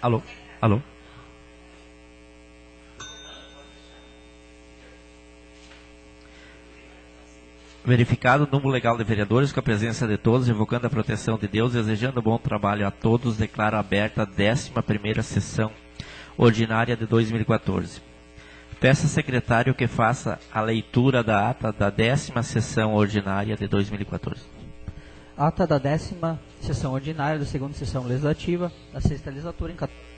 Alô? Alô? Verificado o número legal de vereadores com a presença de todos, invocando a proteção de Deus, desejando bom trabalho a todos, declaro aberta a 11ª sessão ordinária de 2014. Peço ao secretário que faça a leitura da ata da 10ª sessão ordinária de 2014. Ata da 10ª sessão ordinária da 2ª sessão legislativa, da 6ª legislatura em 14.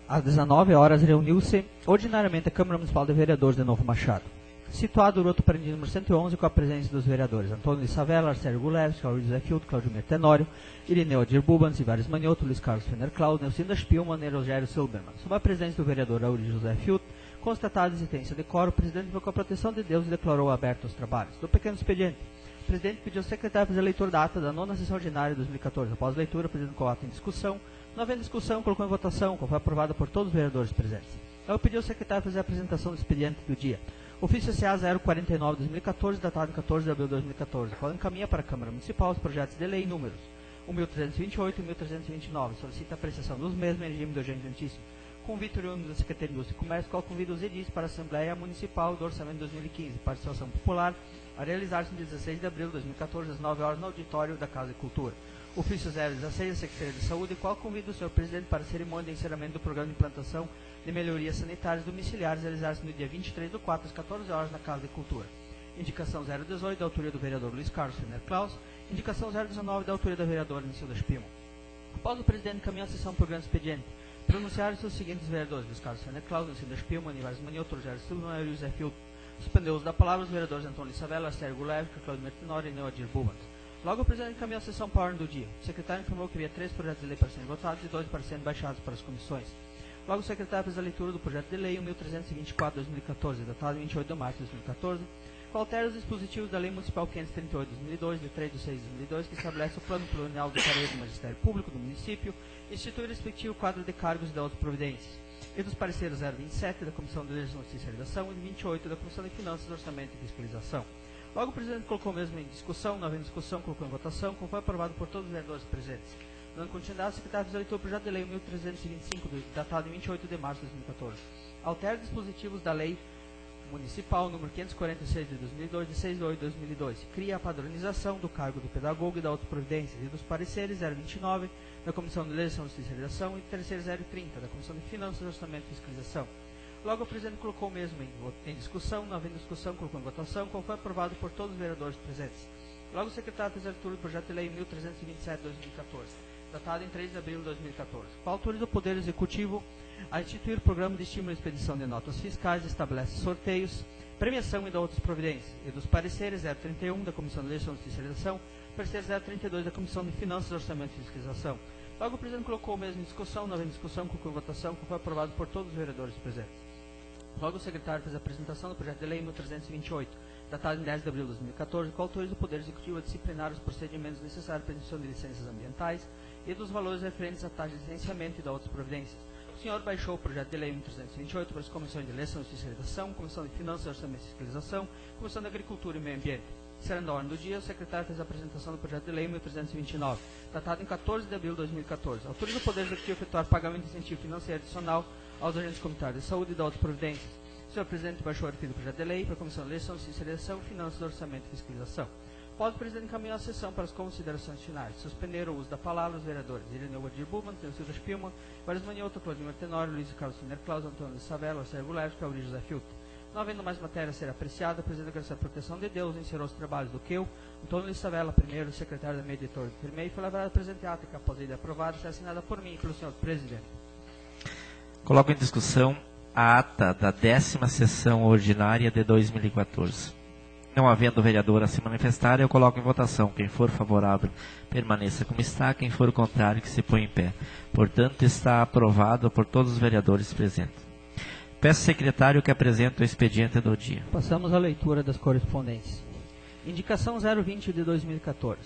Às 19 horas, reuniu-se ordinariamente a Câmara Municipal de Vereadores de Novo Machado. Situado o Roto Parandim número 111, com a presença dos vereadores Antônio Lissavella, Arcélio Gulevski, Claudio José Fiuto, Claudio Tenório, Irineu Adir Bubans, Ivares Manioto, Luiz Carlos Fener Claus, Nelsinda Spielmann e Rogério Silberman. Sob a presença do vereador Auri José Fiuto, constatada a existência de quórum, o presidente invocou a proteção de Deus e declarou aberto os trabalhos. Do pequeno expediente, o presidente pediu ao secretário fazer a leitura da ata da 9ª sessão ordinária de 2014. Após a leitura, o presidente colocou a ata em discussão. Não havendo discussão, colocou em votação, qual foi aprovada por todos os vereadores presentes. Eu pedi ao secretário fazer a apresentação do expediente do dia. Ofício CA 049 de 2014, datado em 14 de abril de 2014, qual encaminha para a Câmara Municipal os projetos de lei números 1.328 e 1.329. Solicita a apreciação dos mesmos em regime de urgentíssimo. Convite oriundo da Secretaria de Indústria e Comércio, qual convida os edis para a Assembleia Municipal do Orçamento de 2015, participação popular, a realizar-se no dia 16 de abril de 2014, às 9 horas, no auditório da Casa de Cultura. Ofício 016 da Secretaria de Saúde, qual convida o senhor presidente para a cerimônia de encerramento do programa de implantação de melhorias sanitárias domiciliares, realizar-se no dia 23 do 4, às 14 horas, na Casa de Cultura. Indicação 018, da autoria do vereador Luiz Carlos Fener Claus. Indicação 019, da autoria da vereadora Nilda Spielmann. Após o presidente encaminhar a sessão por grande expediente, pronunciaram-se os seguintes vereadores: Luiz Carlos Fener Claus, Nilda Spielmann, Ivares Manioto, Rogério Silberman e José Fiuto. Suspendeu o uso da palavra os vereadores Antônio Lissavella, Arcélio Gulevski, Claudio Mertenori e Irineu Adir Bubans. Logo o presidente encaminhou a sessão para a ordem do dia. O secretário informou que havia 3 projetos de lei para serem votados e 2 para serem baixados para as comissões. Logo o secretário fez a leitura do projeto de lei 1324 de 2014, datado em 28 de março de 2014, que altera os dispositivos da Lei Municipal 538 de 2002, de 3 de 6 de 2002, que estabelece o plano plurianual de carreira do Magistério Público do município e institui o respectivo quadro de cargos e de outras providências. E dos pareceres 027 da Comissão de Legislação e Fiscalização e 28 da Comissão de Finanças, Orçamento e Fiscalização. Logo o presidente colocou mesmo em discussão, não havendo discussão, colocou em votação, como foi aprovado por todos os vereadores presentes. Dando continuidade, o secretário fez a leitura do projeto de lei 1325, datado em 28 de março de 2014. Altera dispositivos da lei municipal número 546 de 2002, de 6 de 8 de 2002. Cria a padronização do cargo do pedagogo e da outras providências, e dos pareceres 029 da Comissão de Legislação e Fiscalização e terceiro 030 da Comissão de Finanças, Orçamento e Fiscalização. Logo, o presidente colocou o mesmo em discussão, não havendo discussão, colocou em votação, como foi aprovado por todos os vereadores presentes. Logo, o secretário fez a leitura do projeto de lei 1327 de 2014, datado em 3 de abril de 2014, qual autoriza o Poder Executivo a instituir o programa de estímulo e expedição de notas fiscais, estabelece sorteios, premiação e da outras providências, e dos pareceres 031 da Comissão de Legislação e Fiscalização, parecer 032 da Comissão de Finanças, Orçamento e Fiscalização. Logo, o presidente colocou o mesmo em discussão, não havendo discussão, colocou em votação, como foi aprovado por todos os vereadores presentes. Logo, o secretário fez a apresentação do projeto de lei 1328, datado em 10 de abril de 2014, qual autoriza o Poder Executivo a disciplinar os procedimentos necessários para a emissão de licenças ambientais e dos valores referentes à taxa de licenciamento e da outras providências. O senhor baixou o projeto de lei 1328 para as comissões de Legislação e Fiscalização, Comissão de Finanças, Orçamento e Fiscalização, Comissão de Agricultura e Meio Ambiente. Sendo a ordem do dia, o secretário fez a apresentação do projeto de lei 1329, datado em 14 de abril de 2014. Autoriza o Poder Executivo a efetuar pagamento de incentivo financeiro adicional aos agentes comunitários de saúde e da outras providências. O senhor presidente baixou o referido projeto de lei para a Comissão de Legislação, Fiscalização, Finanças, Orçamento e Fiscalização. Após o presidente encaminhar a sessão para as considerações finais, suspenderam o uso da palavra os vereadores Irineu Adir Bubans, Nelsinda Spielmann, Ivares Manioto, Claudio Mertenório, Luiz Carlos Fener Claus, Antônio Lissavella, Arcélio Gulevski, Claudio José Fiuto. Não havendo mais matéria a ser apreciada, o presidente agradeceu a proteção de Deus, encerrou os trabalhos do QEU. Antônio Lissavella, primeiro secretário da minha editora do FIRMEI, foi lavrada a presente ata que, após a ideia aprovada, será assinada por mim e pelo senhor presidente. Coloco em discussão a ata da 10ª sessão ordinária de 2014. Não havendo vereador a se manifestar, eu coloco em votação. Quem for favorável, permaneça como está. Quem for contrário, que se põe em pé. Portanto, está aprovado por todos os vereadores presentes. Peço ao secretário que apresente o expediente do dia. Passamos à leitura das correspondências. Indicação 020 de 2014.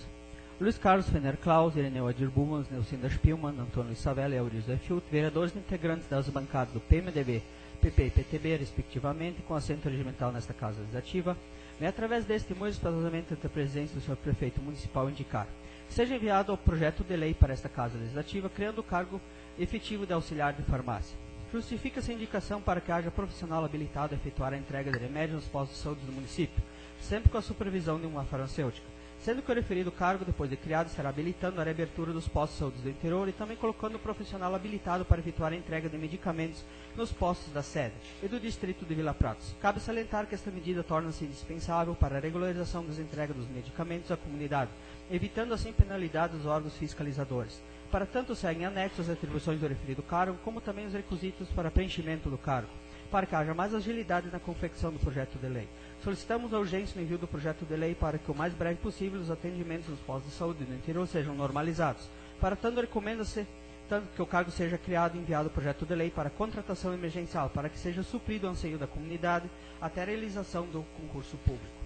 Luiz Carlos Fener Claus, Irineu Adir Bubans, Nelsinda Spielmann, Antônio Lissavella e Auri José Fiuto, vereadores integrantes das bancadas do PMDB, PP e PTB, respectivamente, com assento regimental nesta Casa Legislativa, vem através deste muito espaçosamente ante a presidência do Sr. Prefeito Municipal indicar: seja enviado o projeto de lei para esta Casa Legislativa, criando o cargo efetivo de auxiliar de farmácia. Justifica-se a indicação para que haja profissional habilitado a efetuar a entrega de remédios nos postos de saúde do município, sempre com a supervisão de uma farmacêutica, sendo que o referido cargo, depois de criado, será habilitando a reabertura dos postos de saúde do interior e também colocando o profissional habilitado para efetuar a entrega de medicamentos nos postos da sede e do distrito de Vila Pratos. Cabe salientar que esta medida torna-se indispensável para a regularização das entregas dos medicamentos à comunidade, evitando assim penalidades dos órgãos fiscalizadores. Para tanto, seguem anexos as atribuições do referido cargo, como também os requisitos para preenchimento do cargo, para que haja mais agilidade na confecção do projeto de lei. Solicitamos a urgência no envio do projeto de lei para que o mais breve possível os atendimentos nos postos de saúde do interior sejam normalizados. Para tanto, recomenda-se tanto que o cargo seja criado e enviado o projeto de lei para contratação emergencial, para que seja suprido o anseio da comunidade até a realização do concurso público.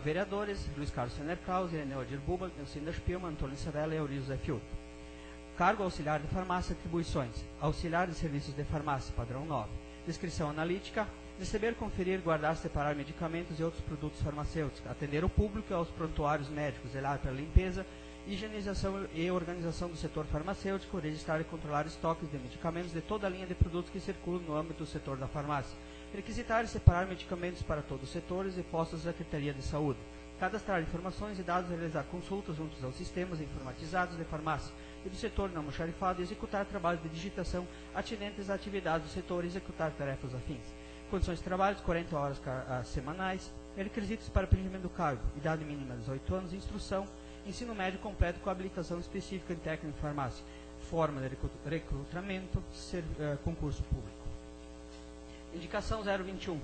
Vereadores: Luiz Carlos Senner Kraus, Ireneu Adir Buba, Neucinda Spielmann, Antônio Isabella e Eurizo Zé Fiuto. Cargo auxiliar de farmácia, atribuições: auxiliar de serviços de farmácia, padrão 9. Descrição analítica: receber, conferir, guardar, separar medicamentos e outros produtos farmacêuticos, atender o público e aos prontuários médicos, zelar pela limpeza, higienização e organização do setor farmacêutico, registrar e controlar estoques de medicamentos de toda a linha de produtos que circulam no âmbito do setor da farmácia, requisitar e separar medicamentos para todos os setores e postos da Secretaria de Saúde, cadastrar informações e dados, realizar consultas juntos aos sistemas informatizados de farmácia e do setor não almoxarifado e executar trabalhos de digitação atinentes à atividade do setor e executar tarefas afins. Condições de trabalho: 40 horas semanais. Requisitos para preenchimento do cargo: idade mínima 18 anos, instrução, ensino médio completo com habilitação específica em técnico de farmácia, forma de recrutamento, concurso público. Indicação 021.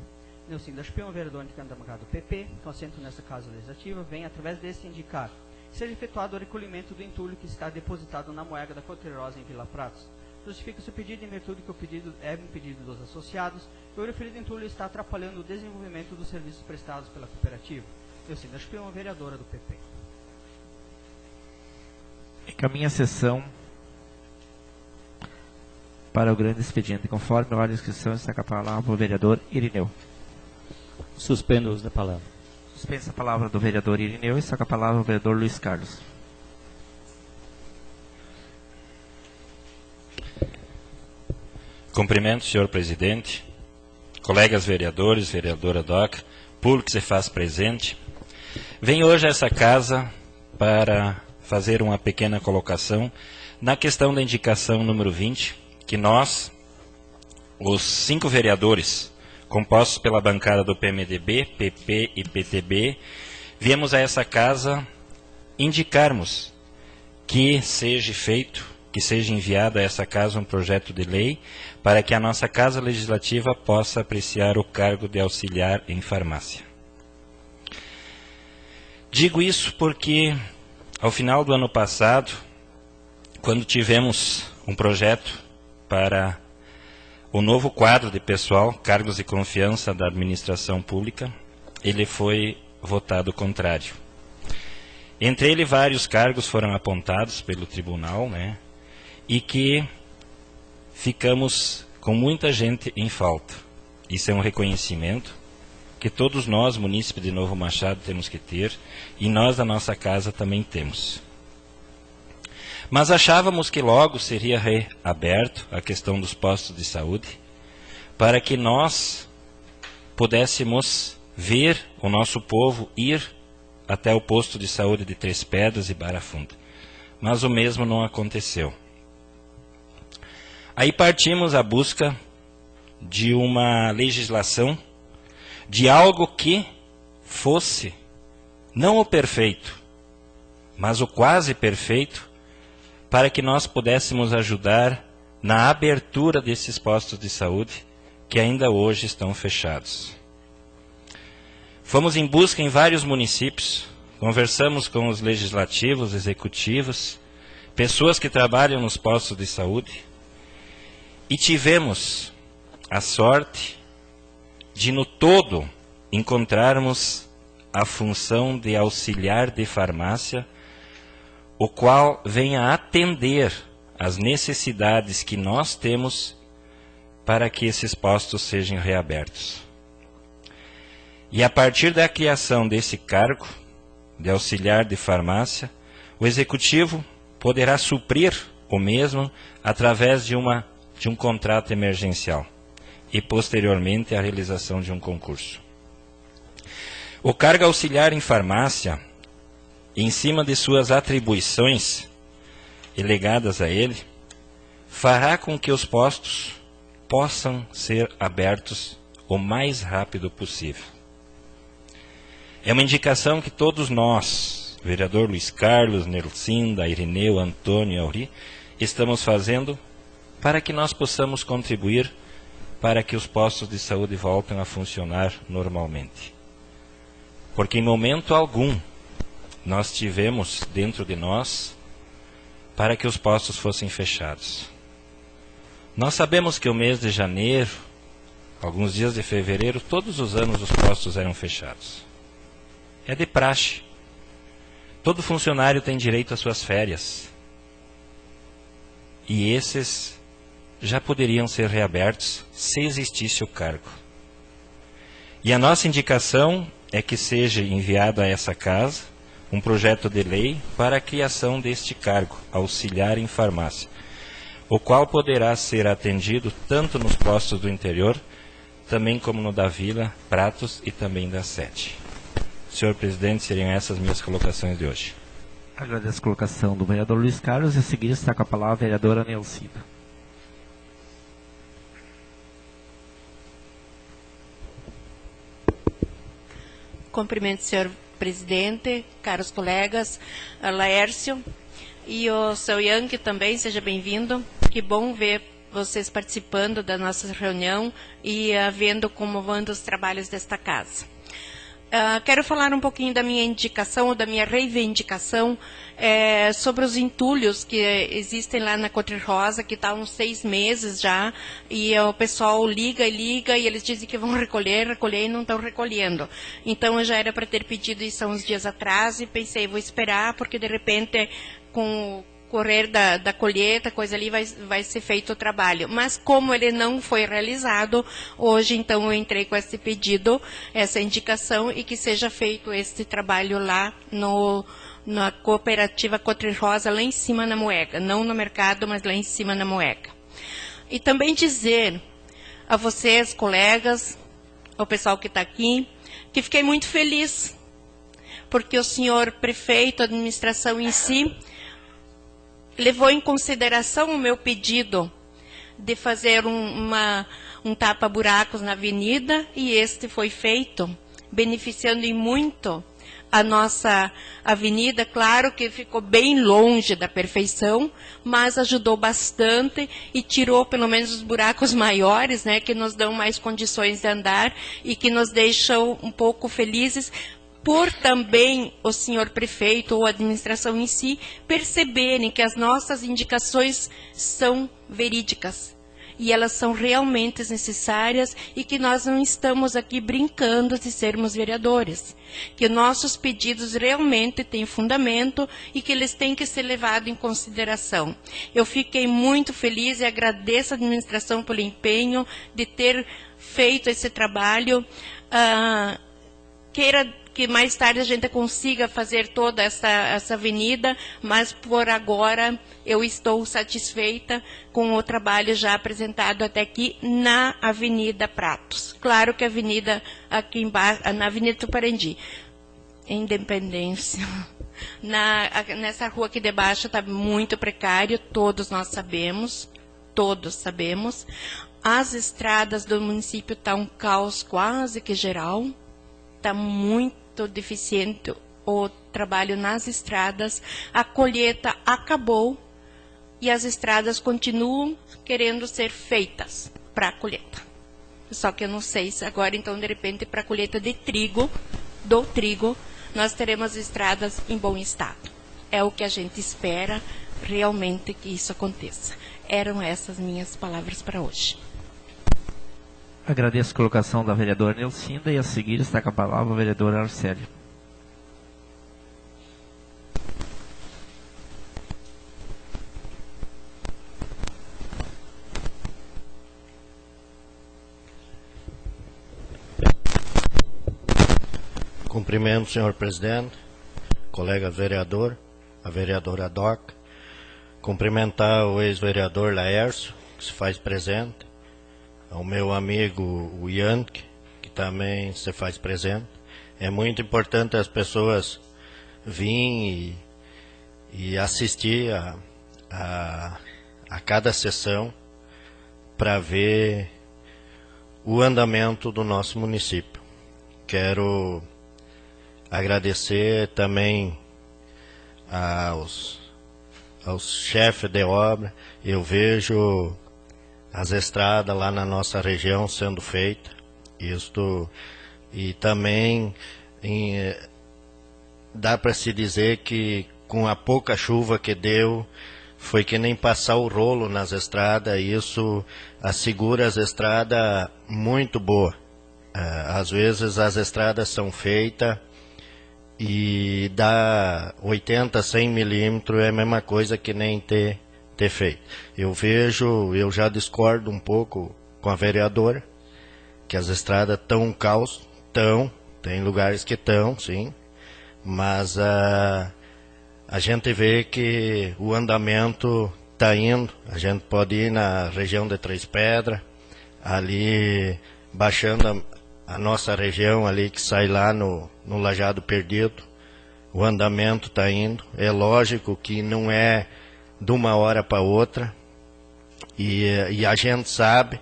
Neucinda Spielmann, vereador indicante da bancada do PP, com assento nesta Casa Legislativa, vem através deste indicar: seja efetuado o recolhimento do entulho que está depositado na moega da Coteirosa em Vila Pratos. Justifica-se o pedido em virtude que o pedido é um pedido dos associados e o referido entulho está atrapalhando o desenvolvimento dos serviços prestados pela cooperativa. Neucinda Spielmann, vereadora do PP. Encaminha a sessão para o grande expediente. Conforme a ordem de inscrição, está com a palavra o vereador Irineu. Suspendo o uso da palavra. Suspensa a palavra do vereador Irineu e está com a palavra o vereador Luiz Carlos. Cumprimento, senhor presidente, colegas vereadores, vereadora DOCA, público que se faz presente. Venho hoje a essa casa para fazer uma pequena colocação na questão da indicação número 20, que nós, os 5 vereadores, compostos pela bancada do PMDB, PP e PTB, viemos a essa casa indicarmos que seja feito, que seja enviado a essa casa um projeto de lei para que a nossa Casa Legislativa possa apreciar o cargo de auxiliar em farmácia. Digo isso porque, ao final do ano passado, quando tivemos um projeto para o novo quadro de pessoal, cargos de confiança da administração pública, ele foi votado contrário. Entre ele, vários cargos foram apontados pelo tribunal, e que ficamos com muita gente em falta. Isso é um reconhecimento que todos nós, munícipes de Novo Machado, temos que ter, e nós da nossa casa também temos. Mas achávamos que logo seria reaberto a questão dos postos de saúde, para que nós pudéssemos ver o nosso povo ir até o posto de saúde de Três Pedras e Barra Funda. Mas o mesmo não aconteceu. Aí partimos à busca de uma legislação, de algo que fosse não o perfeito, mas o quase perfeito, para que nós pudéssemos ajudar na abertura desses postos de saúde que ainda hoje estão fechados. Fomos em busca em vários municípios, conversamos com os legislativos, executivos, pessoas que trabalham nos postos de saúde, e tivemos a sorte de, no todo, encontrarmos a função de auxiliar de farmácia, o qual venha atender às necessidades que nós temos para que esses postos sejam reabertos. E a partir da criação desse cargo de auxiliar de farmácia, o Executivo poderá suprir o mesmo através de um contrato emergencial e, posteriormente, a realização de um concurso. O cargo auxiliar em farmácia, em cima de suas atribuições legadas a ele, fará com que os postos possam ser abertos o mais rápido possível. É uma indicação que todos nós, vereador Luiz Carlos, Nelcinda, Irineu, Antônio e Auri, estamos fazendo para que nós possamos contribuir para que os postos de saúde voltem a funcionar normalmente. Porque em momento algum nós tivemos dentro de nós para que os postos fossem fechados. Nós sabemos que o mês de janeiro, alguns dias de fevereiro, todos os anos os postos eram fechados. É de praxe. Todo funcionário tem direito às suas férias. E esses já poderiam ser reabertos se existisse o cargo. E a nossa indicação é que seja enviado a essa casa um projeto de lei para a criação deste cargo, auxiliar em farmácia, o qual poderá ser atendido tanto nos postos do interior, também como no da Vila, Pratos e também da Sete. Senhor presidente, seriam essas minhas colocações de hoje. Agradeço a colocação do vereador Luiz Carlos e a seguir está com a palavra a vereadora Nelcinda. Cumprimento o senhor presidente, caros colegas, a Laércio e o seu Yankee também, seja bem-vindo. Que bom ver vocês participando da nossa reunião e vendo como vão os trabalhos desta casa. Quero falar um pouquinho da minha indicação, ou da minha reivindicação, sobre os entulhos que existem lá na Coutre Rosa, que está há uns 6 meses já, e o pessoal liga e eles dizem que vão recolher e não estão recolhendo. Então, eu já era para ter pedido isso há uns dias atrás e pensei, vou esperar, porque de repente, com o correr da colheita, coisa ali, vai ser feito o trabalho. Mas como ele não foi realizado, hoje então eu entrei com esse pedido, essa indicação, e que seja feito este trabalho lá na cooperativa Coutre Rosa, lá em cima na Moega. Não no mercado, mas lá em cima na Moega. E também dizer a vocês, colegas, ao pessoal que está aqui, que fiquei muito feliz, porque o senhor prefeito, a administração em si, levou em consideração o meu pedido de fazer um tapa-buracos na avenida, e este foi feito, beneficiando em muito a nossa avenida. Claro que ficou bem longe da perfeição, mas ajudou bastante e tirou pelo menos os buracos maiores, né, que nos dão mais condições de andar e que nos deixam um pouco felizes, por também o senhor prefeito ou a administração em si perceberem que as nossas indicações são verídicas e elas são realmente necessárias e que nós não estamos aqui brincando de sermos vereadores, que nossos pedidos realmente têm fundamento e que eles têm que ser levados em consideração. Eu fiquei muito feliz e agradeço à administração pelo empenho de ter feito esse trabalho. Queira que mais tarde a gente consiga fazer toda essa avenida, mas por agora eu estou satisfeita com o trabalho já apresentado até aqui na Avenida Pratos. Claro que a avenida aqui embaixo, na Avenida Tuparendi, Independência, nessa rua aqui de baixo está muito precário, todos nós sabemos, todos sabemos. As estradas do município estão um caos quase que geral, está muito deficiente o trabalho nas estradas, a colheita acabou e as estradas continuam querendo ser feitas para a colheita. Só que eu não sei se agora, então, de repente, para a colheita de trigo, nós teremos estradas em bom estado. É o que a gente espera realmente que isso aconteça. Eram essas minhas palavras para hoje. Agradeço a colocação da vereadora Nelcinda e a seguir está com a palavra o vereador Arcélio. Cumprimento o senhor presidente, colega vereador, a vereadora Doc. Cumprimentar o ex-vereador Laércio, que se faz presente, ao meu amigo o Yankee, que também se faz presente. É muito importante as pessoas virem e assistir a cada sessão para ver o andamento do nosso município. Quero agradecer também aos chefes de obra. Eu vejo as estradas lá na nossa região sendo feitas. E também dá para se dizer que com a pouca chuva que deu, foi que nem passar o rolo nas estradas. Isso assegura as estradas muito boas. Às vezes as estradas são feitas e dá 80, 100 milímetros, é a mesma coisa que nem ter feito. Eu já discordo um pouco com a vereadora, que as estradas estão um caos, tem lugares que estão, sim, mas a gente vê que o andamento está indo. A gente pode ir na região de Três Pedras, ali baixando a nossa região ali que sai lá no Lajado Perdido. O andamento está indo. É lógico que não é de uma hora para outra, e a gente sabe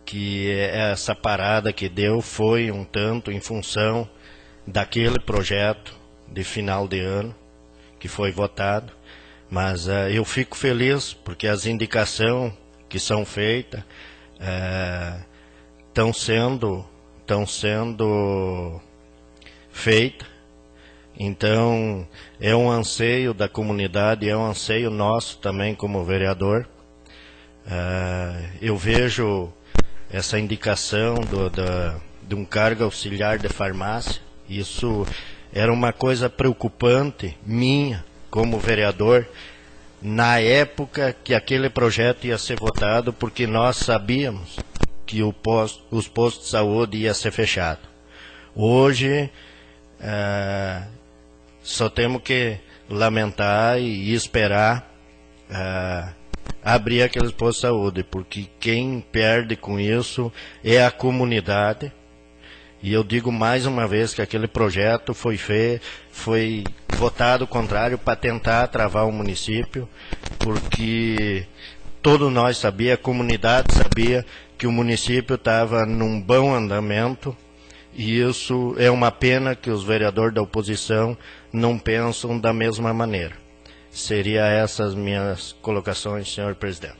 que essa parada que deu foi um tanto em função daquele projeto de final de ano que foi votado, mas eu fico feliz porque as indicações que são feitas estão sendo feitas. Então é um anseio da comunidade, é um anseio nosso também como vereador. Eu vejo essa indicação de um cargo auxiliar de farmácia. Isso era uma coisa preocupante minha como vereador na época que aquele projeto ia ser votado, porque nós sabíamos que os postos de saúde iam ser fechados. Hoje só temos que lamentar e esperar abrir aqueles postos de saúde, porque quem perde com isso é a comunidade. E eu digo mais uma vez que aquele projeto foi votado contrário para tentar travar o município, porque todos nós sabíamos, a comunidade sabia que o município estava num bom andamento, e isso é uma pena que os vereadores da oposição não pensam da mesma maneira. Seria essas minhas colocações, senhor presidente.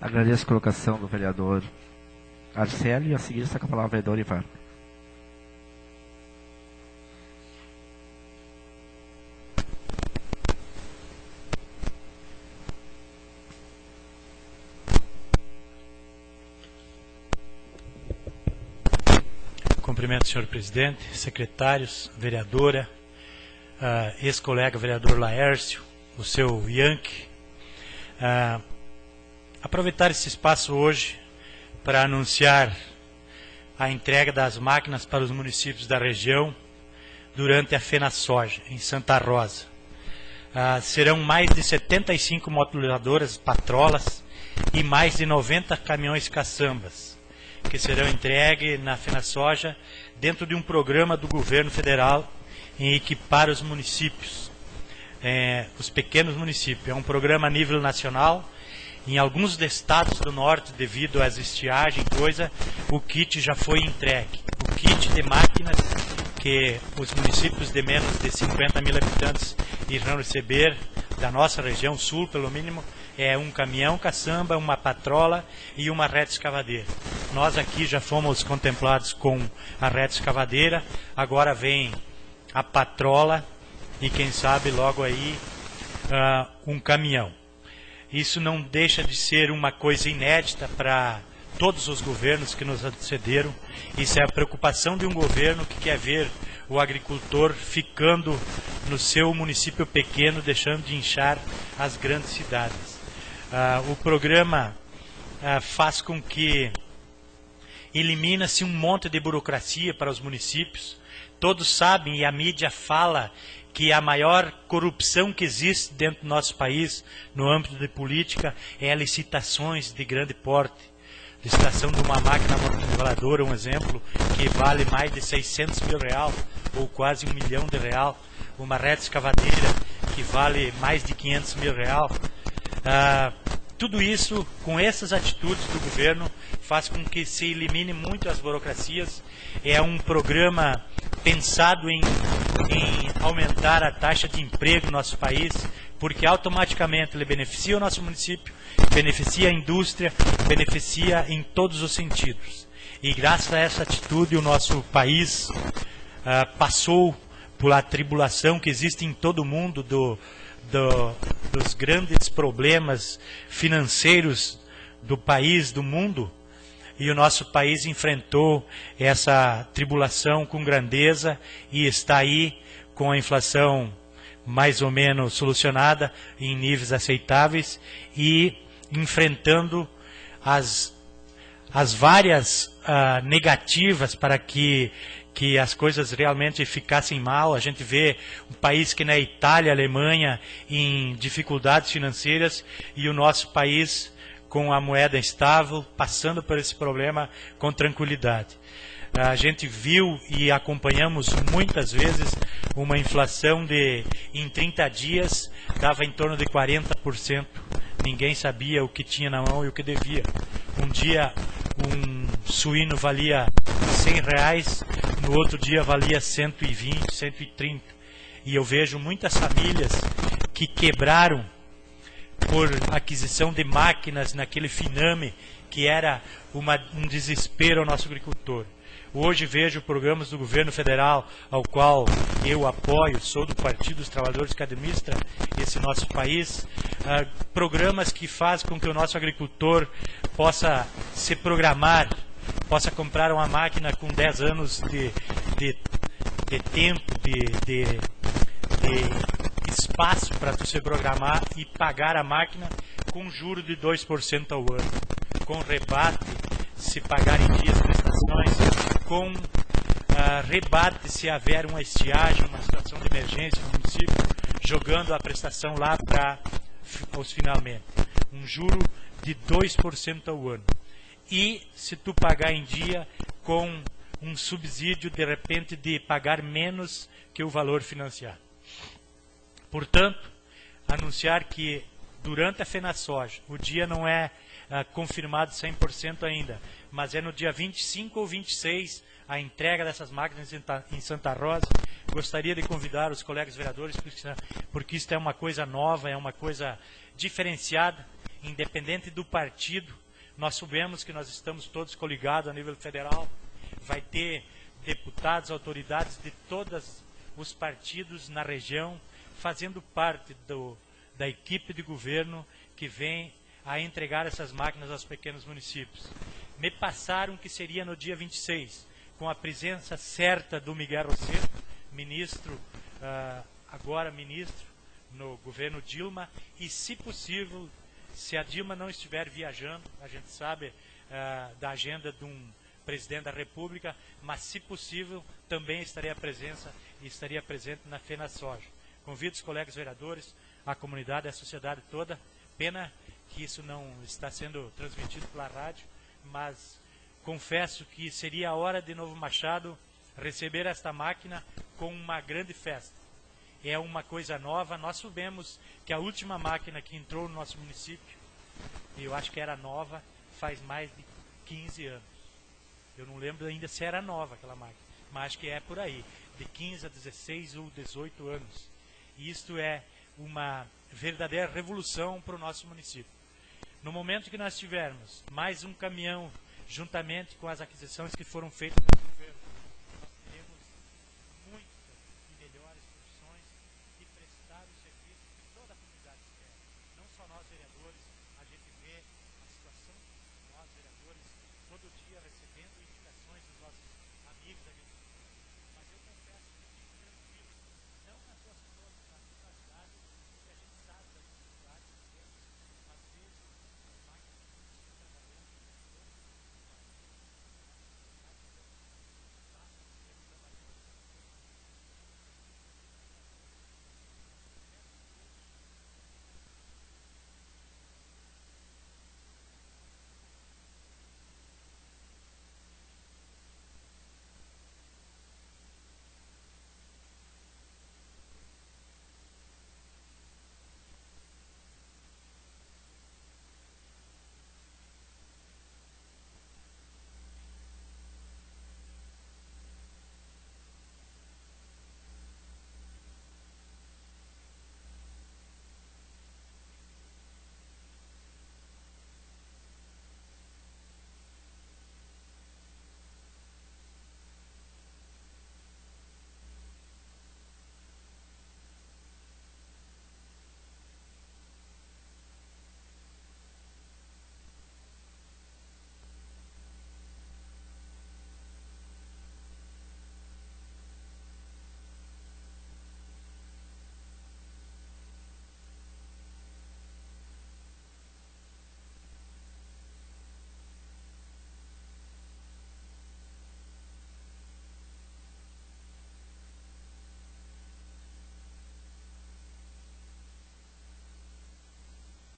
Agradeço a colocação do vereador Arcélio, e a seguir está com a palavra o vereador Ivar. Cumprimento o senhor presidente, secretários, vereadora, ex-colega vereador Laércio, o seu Yankee. Aproveitar esse espaço hoje para anunciar a entrega das máquinas para os municípios da região durante a FenaSoja, em Santa Rosa. Serão mais de 75 motorizadoras patrolas e mais de 90 caminhões caçambas, que serão entregues na FenaSoja dentro de um programa do governo federal em equipar os municípios, os pequenos municípios. É um programa a nível nacional. Em alguns estados do norte, devido às estiagens, o kit já foi entregue. O kit de máquinas que os municípios de menos de 50 mil habitantes irão receber, da nossa região sul, pelo mínimo, é um caminhão caçamba, uma patrola e uma reta escavadeira. Nós aqui já fomos contemplados com a reta escavadeira, agora vem a patrola e, quem sabe, logo aí um caminhão. Isso não deixa de ser uma coisa inédita para todos os governos que nos antecederam. Isso é a preocupação de um governo que quer ver o agricultor ficando no seu município pequeno, deixando de inchar as grandes cidades. O programa faz com que elimina-se um monte de burocracia para os municípios. Todos sabem, e a mídia fala, que a maior corrupção que existe dentro do nosso país, no âmbito de política, é licitações de grande porte. Licitação de uma máquina niveladora, um exemplo, que vale mais de 600 mil real, ou quase R$1 milhão. Uma reta escavadeira, que vale mais de 500 mil real. Tudo isso, com essas atitudes do governo, faz com que se elimine muito as burocracias. É um programa pensado em aumentar a taxa de emprego no nosso país, porque automaticamente ele beneficia o nosso município, beneficia a indústria, beneficia em todos os sentidos. E graças a essa atitude, o nosso país passou por a tribulação que existe em todo o mundo dos grandes problemas financeiros do país, do mundo, e o nosso país enfrentou essa tribulação com grandeza e está aí com a inflação mais ou menos solucionada em níveis aceitáveis e enfrentando as várias negativas para que as coisas realmente ficassem mal. A gente vê um país que na Itália, Alemanha, em dificuldades financeiras, e o nosso país com a moeda estável, passando por esse problema com tranquilidade. A gente viu e acompanhamos muitas vezes uma inflação em 30 dias, dava em torno de 40%. Ninguém sabia o que tinha na mão e o que devia. Um dia um suíno valia R$100, no outro dia valia 120, 130. E eu vejo muitas famílias que quebraram por aquisição de máquinas naquele finame que era um desespero ao nosso agricultor. Hoje vejo programas do governo federal, ao qual eu apoio, sou do Partido dos Trabalhadores que administra esse nosso país, programas que fazem com que o nosso agricultor possa se programar, possa comprar uma máquina com 10 anos de tempo, de espaço para tu se programar e pagar a máquina com juro de 2% ao ano, com rebate, se pagar em dias prestações, com rebate se houver uma estiagem, uma situação de emergência no município, jogando a prestação lá para os finalmente. Um juro de 2% ao ano. E se tu pagar em dia, com um subsídio, de repente, de pagar menos que o valor financiado. Portanto, anunciar que durante a FenaSoja, o dia não é confirmado 100% ainda, mas é no dia 25 ou 26 a entrega dessas máquinas em Santa Rosa. Gostaria de convidar os colegas vereadores, porque isso é uma coisa nova, é uma coisa diferenciada, independente do partido. Nós sabemos que nós estamos todos coligados a nível federal, vai ter deputados, autoridades de todos os partidos na região, fazendo parte da equipe de governo que vem a entregar essas máquinas aos pequenos municípios. Me passaram que seria no dia 26, com a presença certa do Miguel Rosseto, ministro, agora ministro no governo Dilma, e se possível, se a Dilma não estiver viajando, a gente sabe da agenda de um presidente da República, mas se possível, também estaria presente na FenaSoja. Convido os colegas vereadores, a comunidade, a sociedade toda. Pena que isso não está sendo transmitido pela rádio, mas confesso que seria a hora de Novo Machado receber esta máquina com uma grande festa. É uma coisa nova. Nós soubemos que a última máquina que entrou no nosso município, eu acho que era nova, faz mais de 15 anos. Eu não lembro ainda se era nova aquela máquina, mas acho que é por aí, de 15 a 16 ou 18 anos. E isto é uma verdadeira revolução para o nosso município. No momento que nós tivermos mais um caminhão, juntamente com as aquisições que foram feitas no governo, nós teremos muitas e melhores condições de prestar o serviço que toda a comunidade quer. Não só nós vereadores, a gente vê a situação de nós vereadores todo dia recebendo indicações dos nossos amigos agricultores. Mas eu confesso que fico tranquilo, não nas duas formas, na cidade, porque a gente sabe das dificuldades que temos, às vezes as máquinas não estão trabalhando,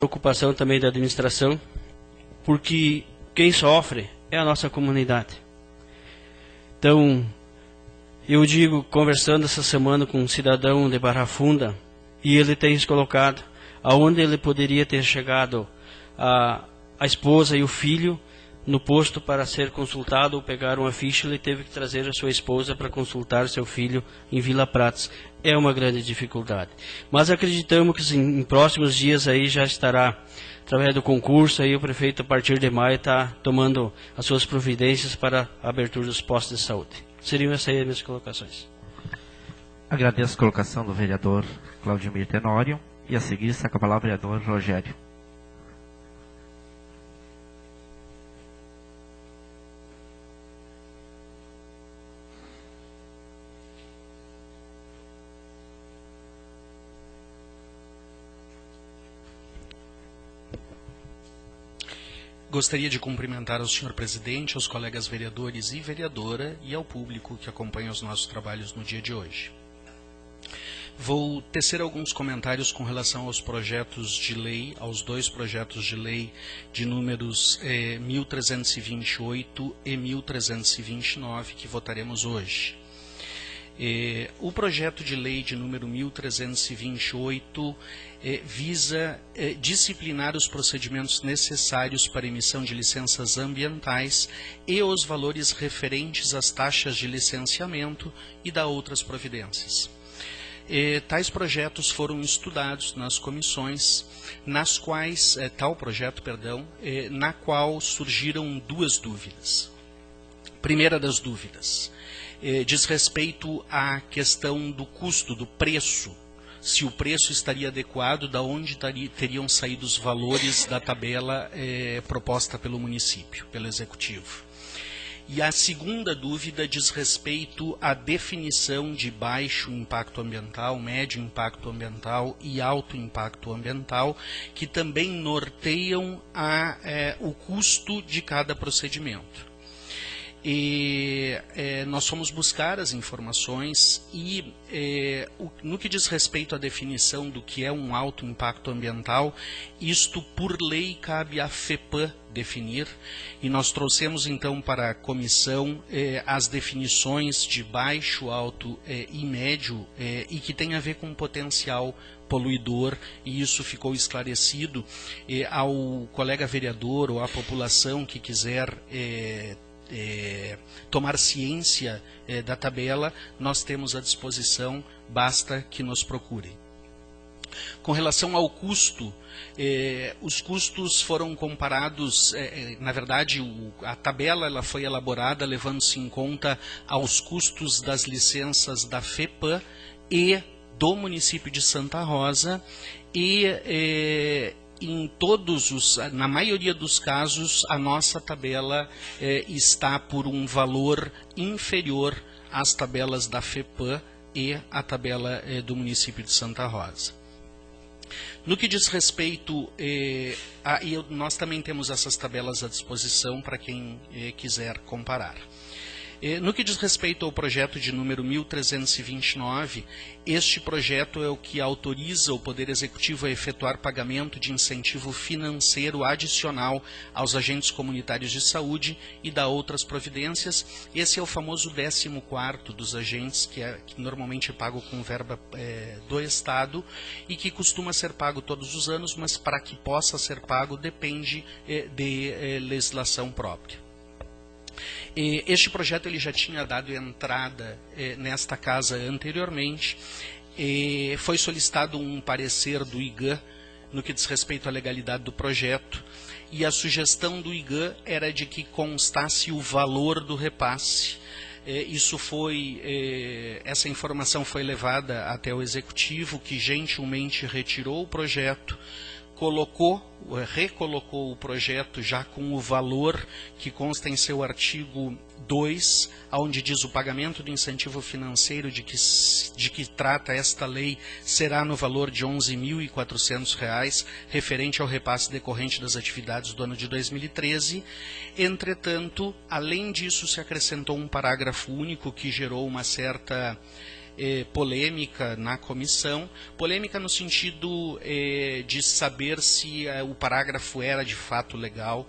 Preocupação também da administração, porque quem sofre é a nossa comunidade. Então, eu digo, conversando essa semana com um cidadão de Barra Funda, e ele tem se colocado aonde ele poderia ter chegado a esposa e o filho no posto para ser consultado ou pegar uma ficha, ele teve que trazer a sua esposa para consultar seu filho em Vila Prates. É uma grande dificuldade. Mas acreditamos que em próximos dias aí já estará, através do concurso, aí o prefeito a partir de maio está tomando as suas providências para a abertura dos postos de saúde. Seriam essas aí as minhas colocações. Agradeço a colocação do vereador Claudimir Tenório e a seguir está com a palavra o vereador Rogério. Gostaria de cumprimentar ao senhor presidente, aos colegas vereadores e vereadora e ao público que acompanha os nossos trabalhos no dia de hoje. Vou tecer alguns comentários com relação aos projetos de lei, aos dois projetos de lei de números 1328 e 1329 que votaremos hoje. O projeto de lei de número 1328 visa disciplinar os procedimentos necessários para emissão de licenças ambientais e os valores referentes às taxas de licenciamento e da outras providências. Tais projetos foram estudados nas comissões, nas quais, na qual surgiram duas dúvidas. Primeira das dúvidas diz respeito à questão do custo, do preço, se o preço estaria adequado, da onde teriam saído os valores da tabela proposta pelo município, pelo executivo. E a segunda dúvida diz respeito à definição de baixo impacto ambiental, médio impacto ambiental e alto impacto ambiental, que também norteiam o custo de cada procedimento. Nós fomos buscar as informações e, no que diz respeito à definição do que é um alto impacto ambiental, isto por lei cabe à FEPAM definir, e nós trouxemos então para a comissão as definições de baixo, alto e médio, e que tem a ver com potencial poluidor, e isso ficou esclarecido ao colega vereador ou à população que quiser tomar ciência da tabela, nós temos à disposição, basta que nos procurem. Com relação ao custo, os custos foram comparados, na verdade a tabela ela foi elaborada levando-se em conta aos custos das licenças da FEPAM e do município de Santa Rosa, e na maioria dos casos, a nossa tabela está por um valor inferior às tabelas da FEPAM e à tabela do município de Santa Rosa. No que diz respeito, nós também temos essas tabelas à disposição para quem quiser comparar. No que diz respeito ao projeto de número 1329, este projeto é o que autoriza o Poder Executivo a efetuar pagamento de incentivo financeiro adicional aos agentes comunitários de saúde e da outras providências. Esse é o famoso 14º dos agentes, que normalmente é pago com verba do Estado e que costuma ser pago todos os anos, mas para que possa ser pago depende de legislação própria. Este projeto ele já tinha dado entrada nesta casa anteriormente. Foi solicitado um parecer do IGAN no que diz respeito à legalidade do projeto, e a sugestão do IGAN era de que constasse o valor do repasse. Essa informação foi levada até o Executivo, que gentilmente retirou o projeto, recolocou o projeto já com o valor que consta em seu artigo 2, onde diz o pagamento do incentivo financeiro de que trata esta lei será no valor de R$ 11.400, referente ao repasse decorrente das atividades do ano de 2013. Entretanto, além disso, se acrescentou um parágrafo único que gerou uma certa polêmica na comissão, polêmica no sentido de saber se o parágrafo era de fato legal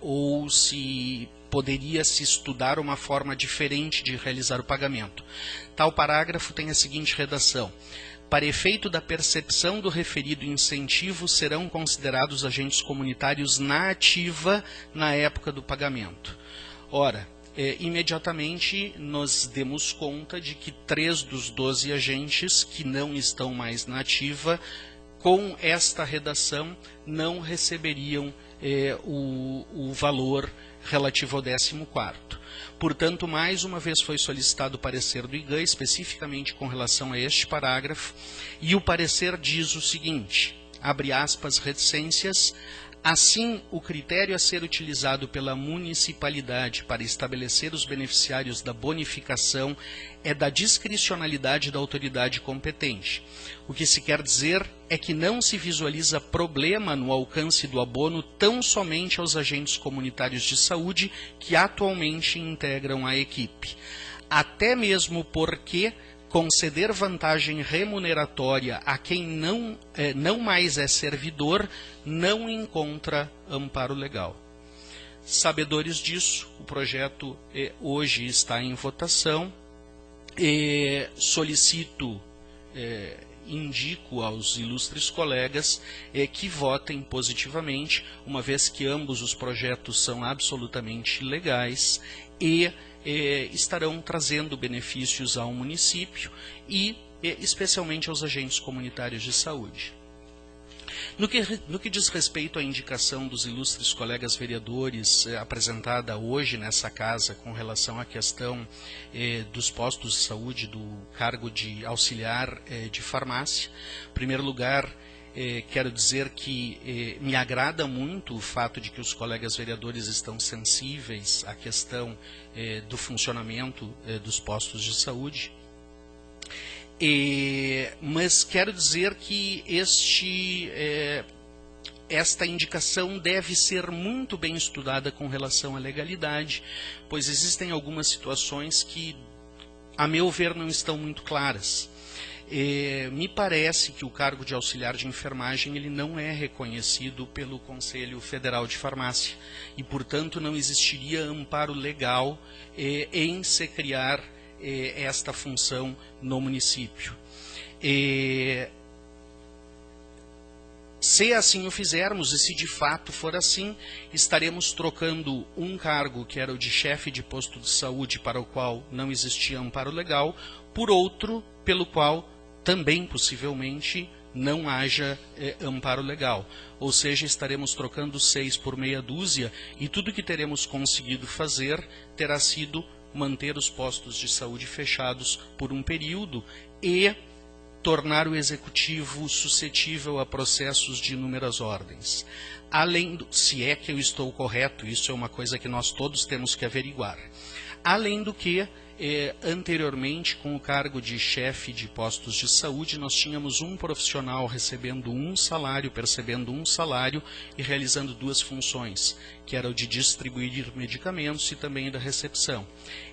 ou se poderia se estudar uma forma diferente de realizar o pagamento. Tal parágrafo tem a seguinte redação: para efeito da percepção do referido incentivo, serão considerados agentes comunitários na ativa na época do pagamento. Ora, imediatamente nos demos conta de que 3 dos 12 agentes que não estão mais na ativa, com esta redação, não receberiam o valor relativo ao 14º. Portanto, mais uma vez foi solicitado o parecer do IGAN, especificamente com relação a este parágrafo, e o parecer diz o seguinte, abre aspas, reticências: assim, o critério a ser utilizado pela municipalidade para estabelecer os beneficiários da bonificação é da discricionalidade da autoridade competente. O que se quer dizer é que não se visualiza problema no alcance do abono tão somente aos agentes comunitários de saúde que atualmente integram a equipe. Até mesmo porque conceder vantagem remuneratória a quem não mais é servidor não encontra amparo legal. Sabedores disso, o projeto hoje está em votação. Solicito, indico aos ilustres colegas que votem positivamente, uma vez que ambos os projetos são absolutamente legais e estarão trazendo benefícios ao município e especialmente aos agentes comunitários de saúde. No que diz respeito à indicação dos ilustres colegas vereadores apresentada hoje nessa casa com relação à questão dos postos de saúde, do cargo de auxiliar de farmácia, em primeiro lugar, quero dizer que me agrada muito o fato de que os colegas vereadores estão sensíveis à questão do funcionamento dos postos de saúde. Mas quero dizer que esta indicação deve ser muito bem estudada com relação à legalidade, pois existem algumas situações que, a meu ver, não estão muito claras. Me parece que o cargo de auxiliar de enfermagem ele não é reconhecido pelo Conselho Federal de Farmácia e, portanto, não existiria amparo legal em se criar esta função no município. Se assim o fizermos, e se de fato for assim, estaremos trocando um cargo que era o de chefe de posto de saúde, para o qual não existia amparo legal, por outro pelo qual também possivelmente não haja amparo legal. Ou seja, estaremos trocando 6 por meia dúzia e tudo que teremos conseguido fazer terá sido manter os postos de saúde fechados por um período e tornar o executivo suscetível a processos de inúmeras ordens. Além se é que eu estou correto, isso é uma coisa que nós todos temos que averiguar. Além do que, anteriormente, com o cargo de chefe de postos de saúde, nós tínhamos um profissional recebendo um salário, percebendo um salário e realizando 2 funções, que era o de distribuir medicamentos e também da recepção.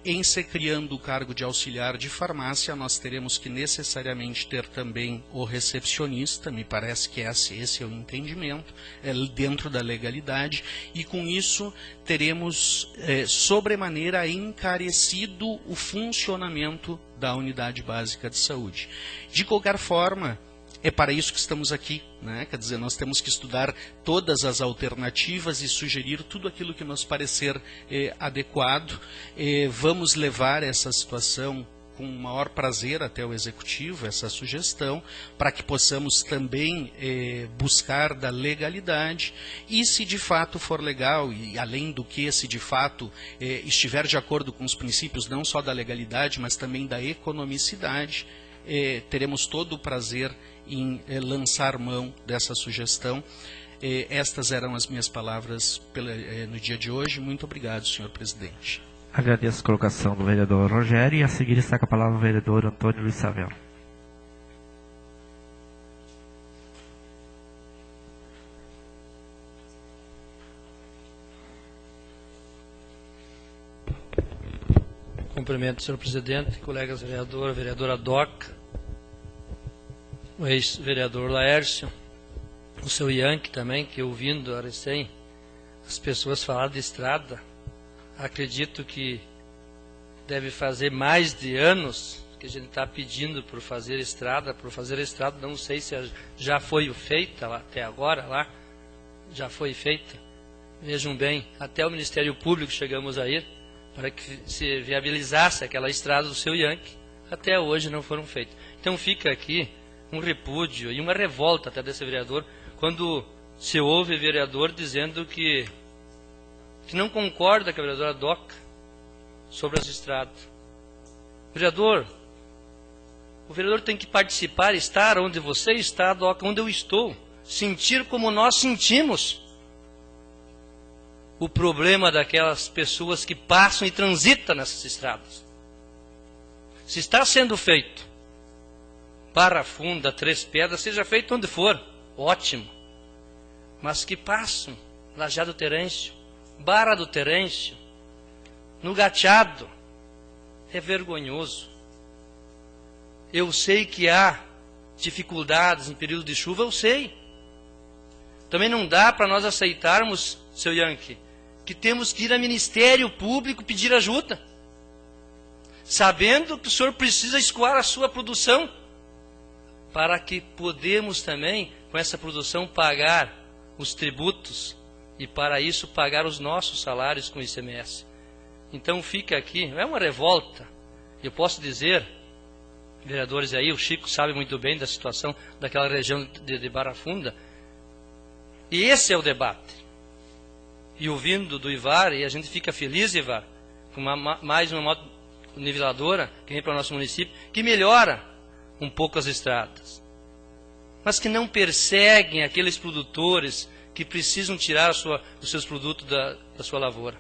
Em se criando o cargo de auxiliar de farmácia, nós teremos que necessariamente ter também o recepcionista, me parece que esse é o entendimento, dentro da legalidade, e com isso teremos sobremaneira encarecido o funcionamento da unidade básica de saúde. De qualquer forma, é para isso que estamos aqui, né? Quer dizer, nós temos que estudar todas as alternativas e sugerir tudo aquilo que nos parecer adequado. Vamos levar essa situação com o maior prazer até o Executivo, essa sugestão, para que possamos também buscar da legalidade e, se de fato for legal, e além do que, se de fato estiver de acordo com os princípios não só da legalidade, mas também da economicidade, teremos todo o prazer em lançar mão dessa sugestão. Estas eram as minhas palavras no dia de hoje. Muito obrigado, senhor presidente. Agradeço a colocação do vereador Rogério e a seguir está com a palavra o vereador Antônio Luiz Savella. Cumprimento o senhor presidente, colegas vereadores, vereadora Doca, o ex-vereador Laércio, o seu Yankee também, que ouvindo a recém as pessoas falar de estrada, acredito que deve fazer mais de anos que a gente está pedindo por fazer estrada, não sei se já foi feita lá, até agora lá, já foi feita. Vejam bem, até o Ministério Público chegamos a ir para que se viabilizasse aquela estrada do seu Yankee, até hoje não foram feitas. Então fica aqui um repúdio e uma revolta até desse vereador, quando se ouve vereador dizendo que não concorda com a vereadora Doca sobre as estradas. Vereador, o vereador tem que participar, estar onde você está, Doca, onde eu estou, sentir como nós sentimos o problema daquelas pessoas que passam e transitam nessas estradas. Se está sendo feito Barra Funda, Três Pedras, seja feito onde for, ótimo. Mas que passam Lajeado Terêncio, Barra do Terêncio, no Gateado, é vergonhoso. Eu sei que há dificuldades em período de chuva, eu sei. Também não dá para nós aceitarmos, seu Yankee, que temos que ir ao Ministério Público pedir ajuda, sabendo que o senhor precisa escoar a sua produção, para que podemos também, com essa produção, pagar os tributos e para isso pagar os nossos salários com o ICMS. Então fica aqui, é uma revolta. Eu posso dizer, vereadores aí, o Chico sabe muito bem da situação daquela região de Barra Funda, e esse é o debate. E ouvindo do Ivar, e a gente fica feliz, Ivar, com mais uma moto niveladora que vem para o nosso município, que melhora um pouco as estradas, mas que não perseguem aqueles produtores que precisam tirar os seus produtos da sua lavoura.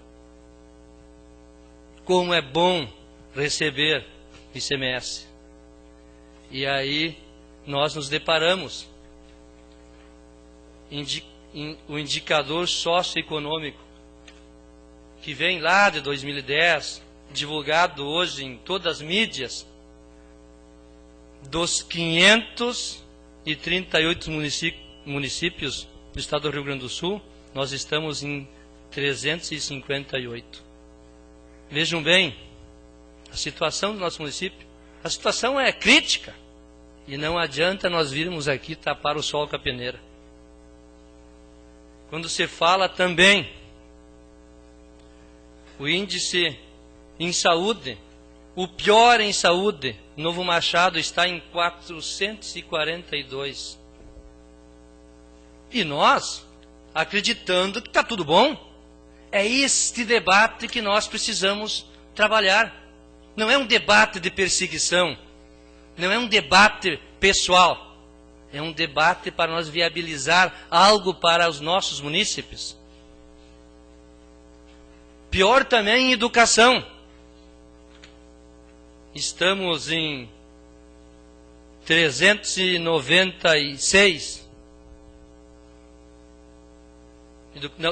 Como é bom receber ICMS. E aí nós nos deparamos o indicador socioeconômico, que vem lá de 2010, divulgado hoje em todas as mídias, dos 538 municípios do estado do Rio Grande do Sul, nós estamos em 358. Vejam bem a situação do nosso município. A situação é crítica e não adianta nós virmos aqui tapar o sol com a peneira. Quando se fala também o índice em saúde, o pior em saúde, Novo Machado está em 442. E nós, acreditando que está tudo bom, é este debate que nós precisamos trabalhar. Não é um debate de perseguição, não é um debate pessoal. É um debate para nós viabilizar algo para os nossos munícipes. Pior também em educação. Estamos em 396.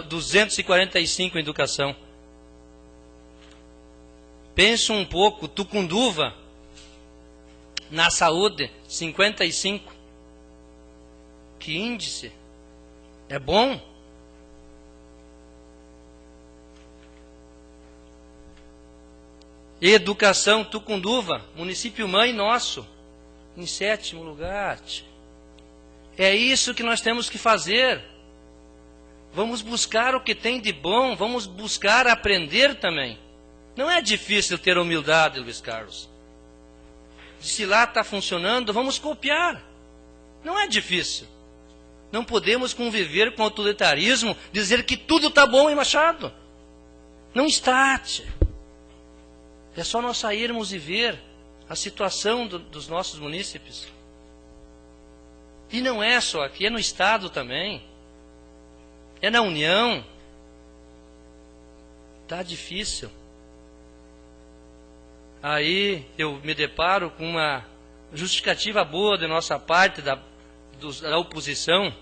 245 em educação. Pensa um pouco, Tucunduva, na saúde, 55. Que índice? É bom? Educação, Tucunduva, município mãe nosso, em 7º lugar. É isso que nós temos que fazer. Vamos buscar o que tem de bom, vamos buscar aprender também. Não é difícil ter humildade, Luiz Carlos. Se lá está funcionando, vamos copiar. Não é difícil. Não podemos conviver com o autoritarismo, dizer que tudo está bom em Machado. Não está, tia. É só nós sairmos e ver a situação dos nossos munícipes. E não é só aqui, é no Estado também. É na União. Está difícil. Aí eu me deparo com uma justificativa boa de nossa parte, da oposição,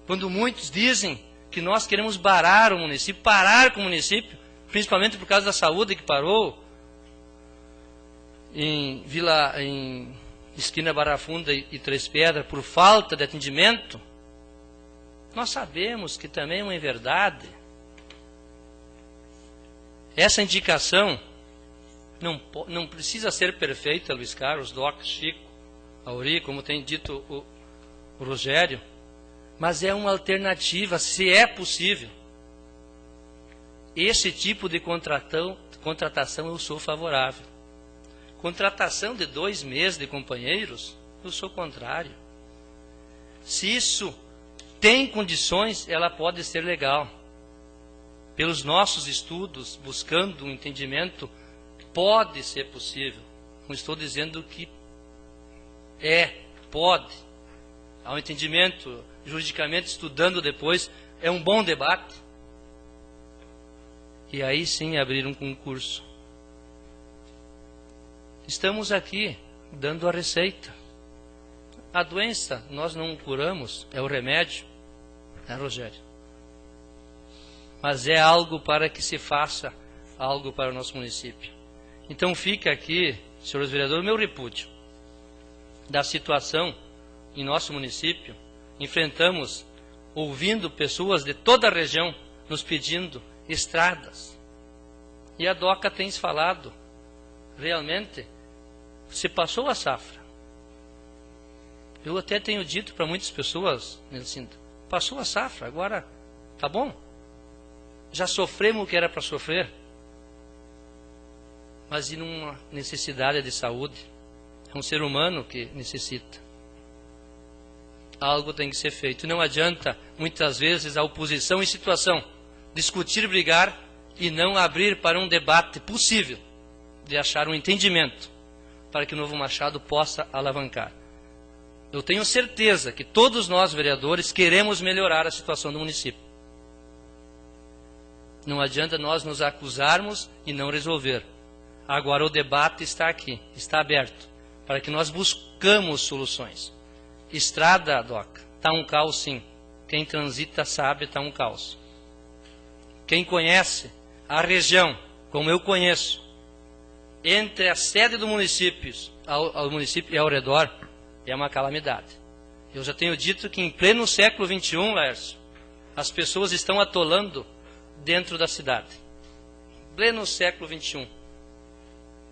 quando muitos dizem que nós queremos parar com o município, principalmente por causa da saúde que parou. em esquina Barra Funda e Três Pedras por falta de atendimento, nós sabemos que também é uma verdade. Essa indicação não precisa ser perfeita, Luiz Carlos, Doc, Chico, Auri, como tem dito o Rogério, mas é uma alternativa, se é possível. Esse tipo de contratação eu sou favorável. Contratação de 2 meses de companheiros, eu sou contrário. Se isso tem condições, ela pode ser legal. Pelos nossos estudos, buscando um entendimento, pode ser possível. Não estou dizendo que pode. Há um entendimento, juridicamente, estudando depois, é um bom debate. E aí sim abrir um concurso. Estamos aqui dando a receita. A doença nós não curamos, é o remédio, né, Rogério? Mas é algo para que se faça algo para o nosso município. Então fica aqui, senhores vereadores, meu repúdio da situação em nosso município. Enfrentamos, ouvindo pessoas de toda a região nos pedindo estradas. E a DOCA tem falado, realmente, se passou a safra. Eu até tenho dito para muitas pessoas, Nelsinda, passou a safra, agora tá bom. Já sofremos o que era para sofrer. Mas e numa necessidade de saúde? É um ser humano que necessita. Algo tem que ser feito. Não adianta, muitas vezes, a oposição em situação discutir, brigar e não abrir para um debate possível de achar um entendimento para que o Novo Machado possa alavancar. Eu tenho certeza que todos nós, vereadores, queremos melhorar a situação do município. Não adianta nós nos acusarmos e não resolver. Agora o debate está aqui, está aberto, para que nós buscamos soluções. Estrada, Doca, está um caos sim. Quem transita sabe, está um caos. Quem conhece a região, como eu conheço, entre a sede do município ao município e ao redor, é uma calamidade. Eu já tenho dito que em pleno século XXI, Laércio, as pessoas estão atolando dentro da cidade. Em pleno século XXI.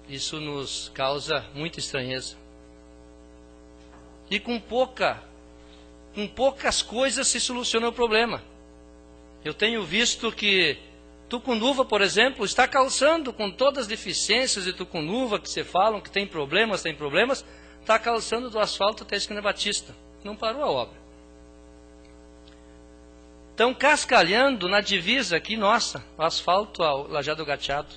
Isso nos causa muita estranheza. E com poucas coisas se soluciona o problema. Eu tenho visto que Tucunduva, por exemplo, está calçando com todas as deficiências de Tucunduva que se falam que tem problemas, está calçando do asfalto até a esquina Batista. Não parou a obra. Estão cascalhando na divisa aqui, nossa, o asfalto ao Lajado Gateado.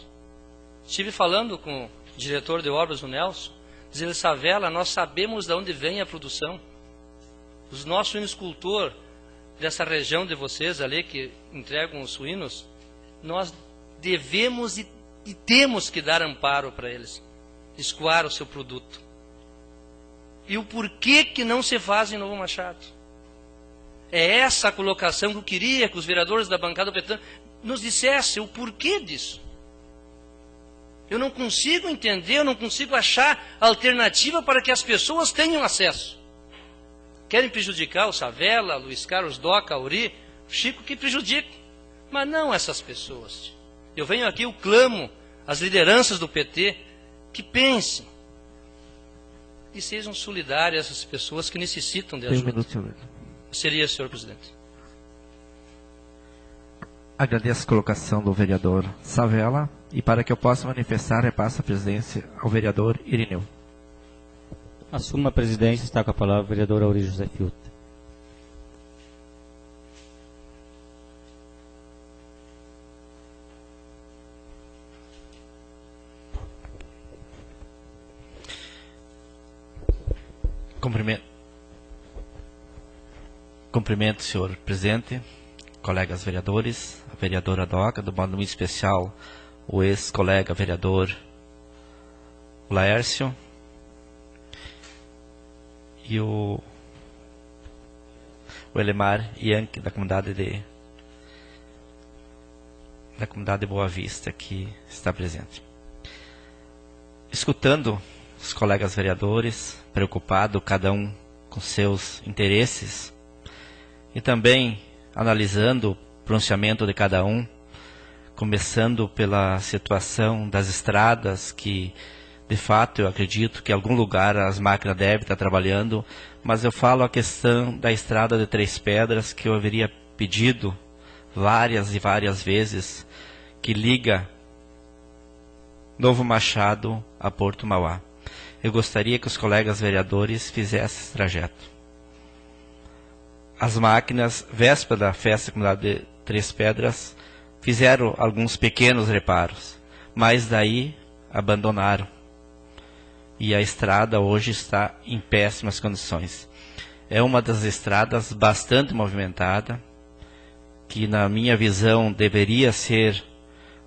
Estive falando com o diretor de obras, o Nelson, dizendo, Savela, nós sabemos de onde vem a produção. Os nossos suinocultores dessa região de vocês ali, que entregam os suínos, nós devemos e temos que dar amparo para eles, escoar o seu produto. E o porquê que não se faz em Novo Machado? É essa a colocação que eu queria que os vereadores da bancada petã nos dissessem o porquê disso. Eu não consigo entender, eu não consigo achar alternativa para que as pessoas tenham acesso. Querem prejudicar o Savela, Luiz Carlos, Doca, Auri, Chico, que prejudica. Mas não essas pessoas. Eu venho aqui, eu clamo às lideranças do PT que pensem e sejam solidárias essas pessoas que necessitam de ajuda. Seria, senhor presidente. Agradeço a colocação do vereador Savela e para que eu possa manifestar, repasso a presidência ao vereador Irineu. Assuma a presidência, está com a palavra o vereador Auri José Fiuta. Cumprimento, senhor presidente, colegas vereadores, a vereadora Doca, do modo muito especial, o ex-colega vereador Laércio e o Elemar Yankee, da comunidade de Boa Vista, que está presente. escutando os colegas vereadores, preocupado cada um com seus interesses, e também analisando o pronunciamento de cada um, começando pela situação das estradas, que de fato eu acredito que em algum lugar as máquinas devem estar trabalhando, mas eu falo a questão da estrada de Três Pedras, que eu haveria pedido várias e várias vezes, que liga Novo Machado a Porto Mauá. Eu gostaria que os colegas vereadores fizessem esse trajeto. As máquinas, véspera da festa da comunidade de Três Pedras, fizeram alguns pequenos reparos, mas daí abandonaram. E a estrada hoje está em péssimas condições. É uma das estradas bastante movimentada, que na minha visão deveria ser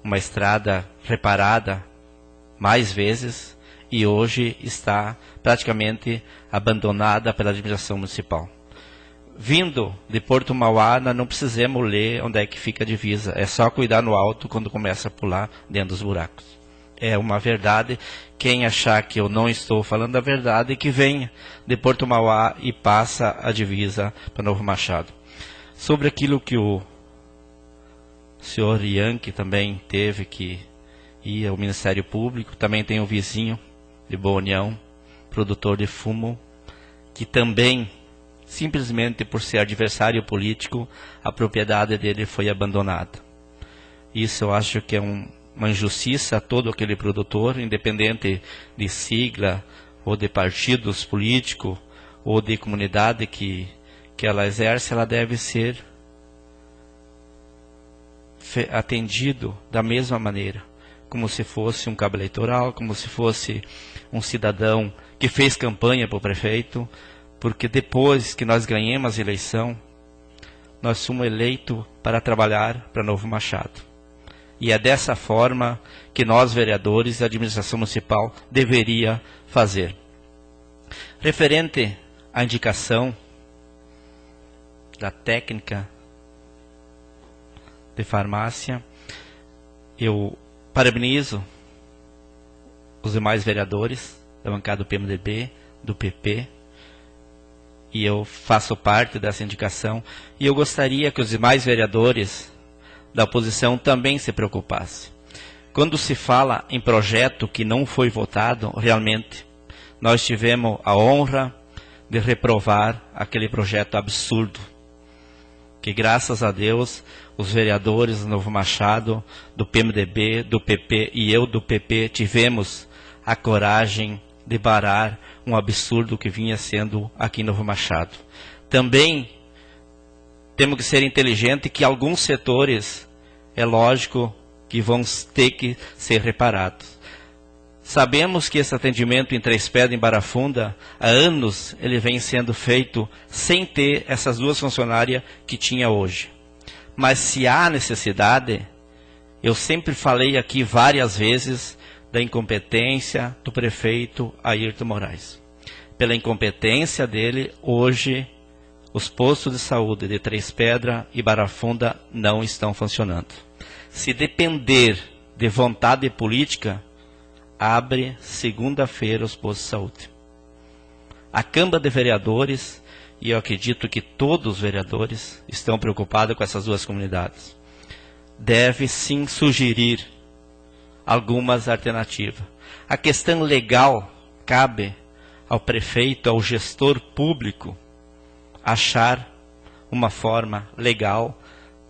uma estrada reparada mais vezes, e hoje está praticamente abandonada pela administração municipal. Vindo de Porto Mauá, nós não precisamos ler onde é que fica a divisa, é só cuidar no alto quando começa a pular dentro dos buracos. É uma verdade. Quem achar que eu não estou falando a verdade, que venha de Porto Mauá e passa a divisa para Novo Machado. Sobre aquilo que o senhor Yankee também teve que ir ao Ministério Público, também tem um vizinho de Boa União, produtor de fumo, que também, simplesmente por ser adversário político, a propriedade dele foi abandonada. Isso eu acho que é uma injustiça a todo aquele produtor, independente de sigla, ou de partidos políticos, ou de comunidade que ela exerce, ela deve ser atendido da mesma maneira, como se fosse um cabo eleitoral, como se fosse um cidadão que fez campanha para o prefeito, porque depois que nós ganhamos a eleição, nós fomos eleitos para trabalhar para Novo Machado. E é dessa forma que nós, vereadores e a administração municipal, deveria fazer. Referente à indicação da técnica de farmácia, eu parabenizo os demais vereadores da bancada do PMDB, do PP, e eu faço parte dessa indicação, e eu gostaria que os demais vereadores da oposição também se preocupassem. Quando se fala em projeto que não foi votado, realmente, nós tivemos a honra de reprovar aquele projeto absurdo, que graças a Deus, os vereadores do Novo Machado, do PMDB, do PP e eu do PP tivemos a coragem de barrar um absurdo que vinha sendo aqui em Novo Machado. Também temos que ser inteligentes que alguns setores, é lógico, que vão ter que ser reparados. Sabemos que esse atendimento em Três Pedras, em Barra Funda, há anos ele vem sendo feito sem ter essas duas funcionárias que tinha hoje. Mas se há necessidade, eu sempre falei aqui várias vezes da incompetência do prefeito Ayrton Moraes. Pela incompetência dele, hoje, os postos de saúde de Três Pedras e Barra Funda não estão funcionando. Se depender de vontade política, abre segunda-feira os postos de saúde. A Câmara de Vereadores, e eu acredito que todos os vereadores estão preocupados com essas duas comunidades, deve sim sugerir algumas alternativas. A questão legal cabe ao prefeito, ao gestor público, achar uma forma legal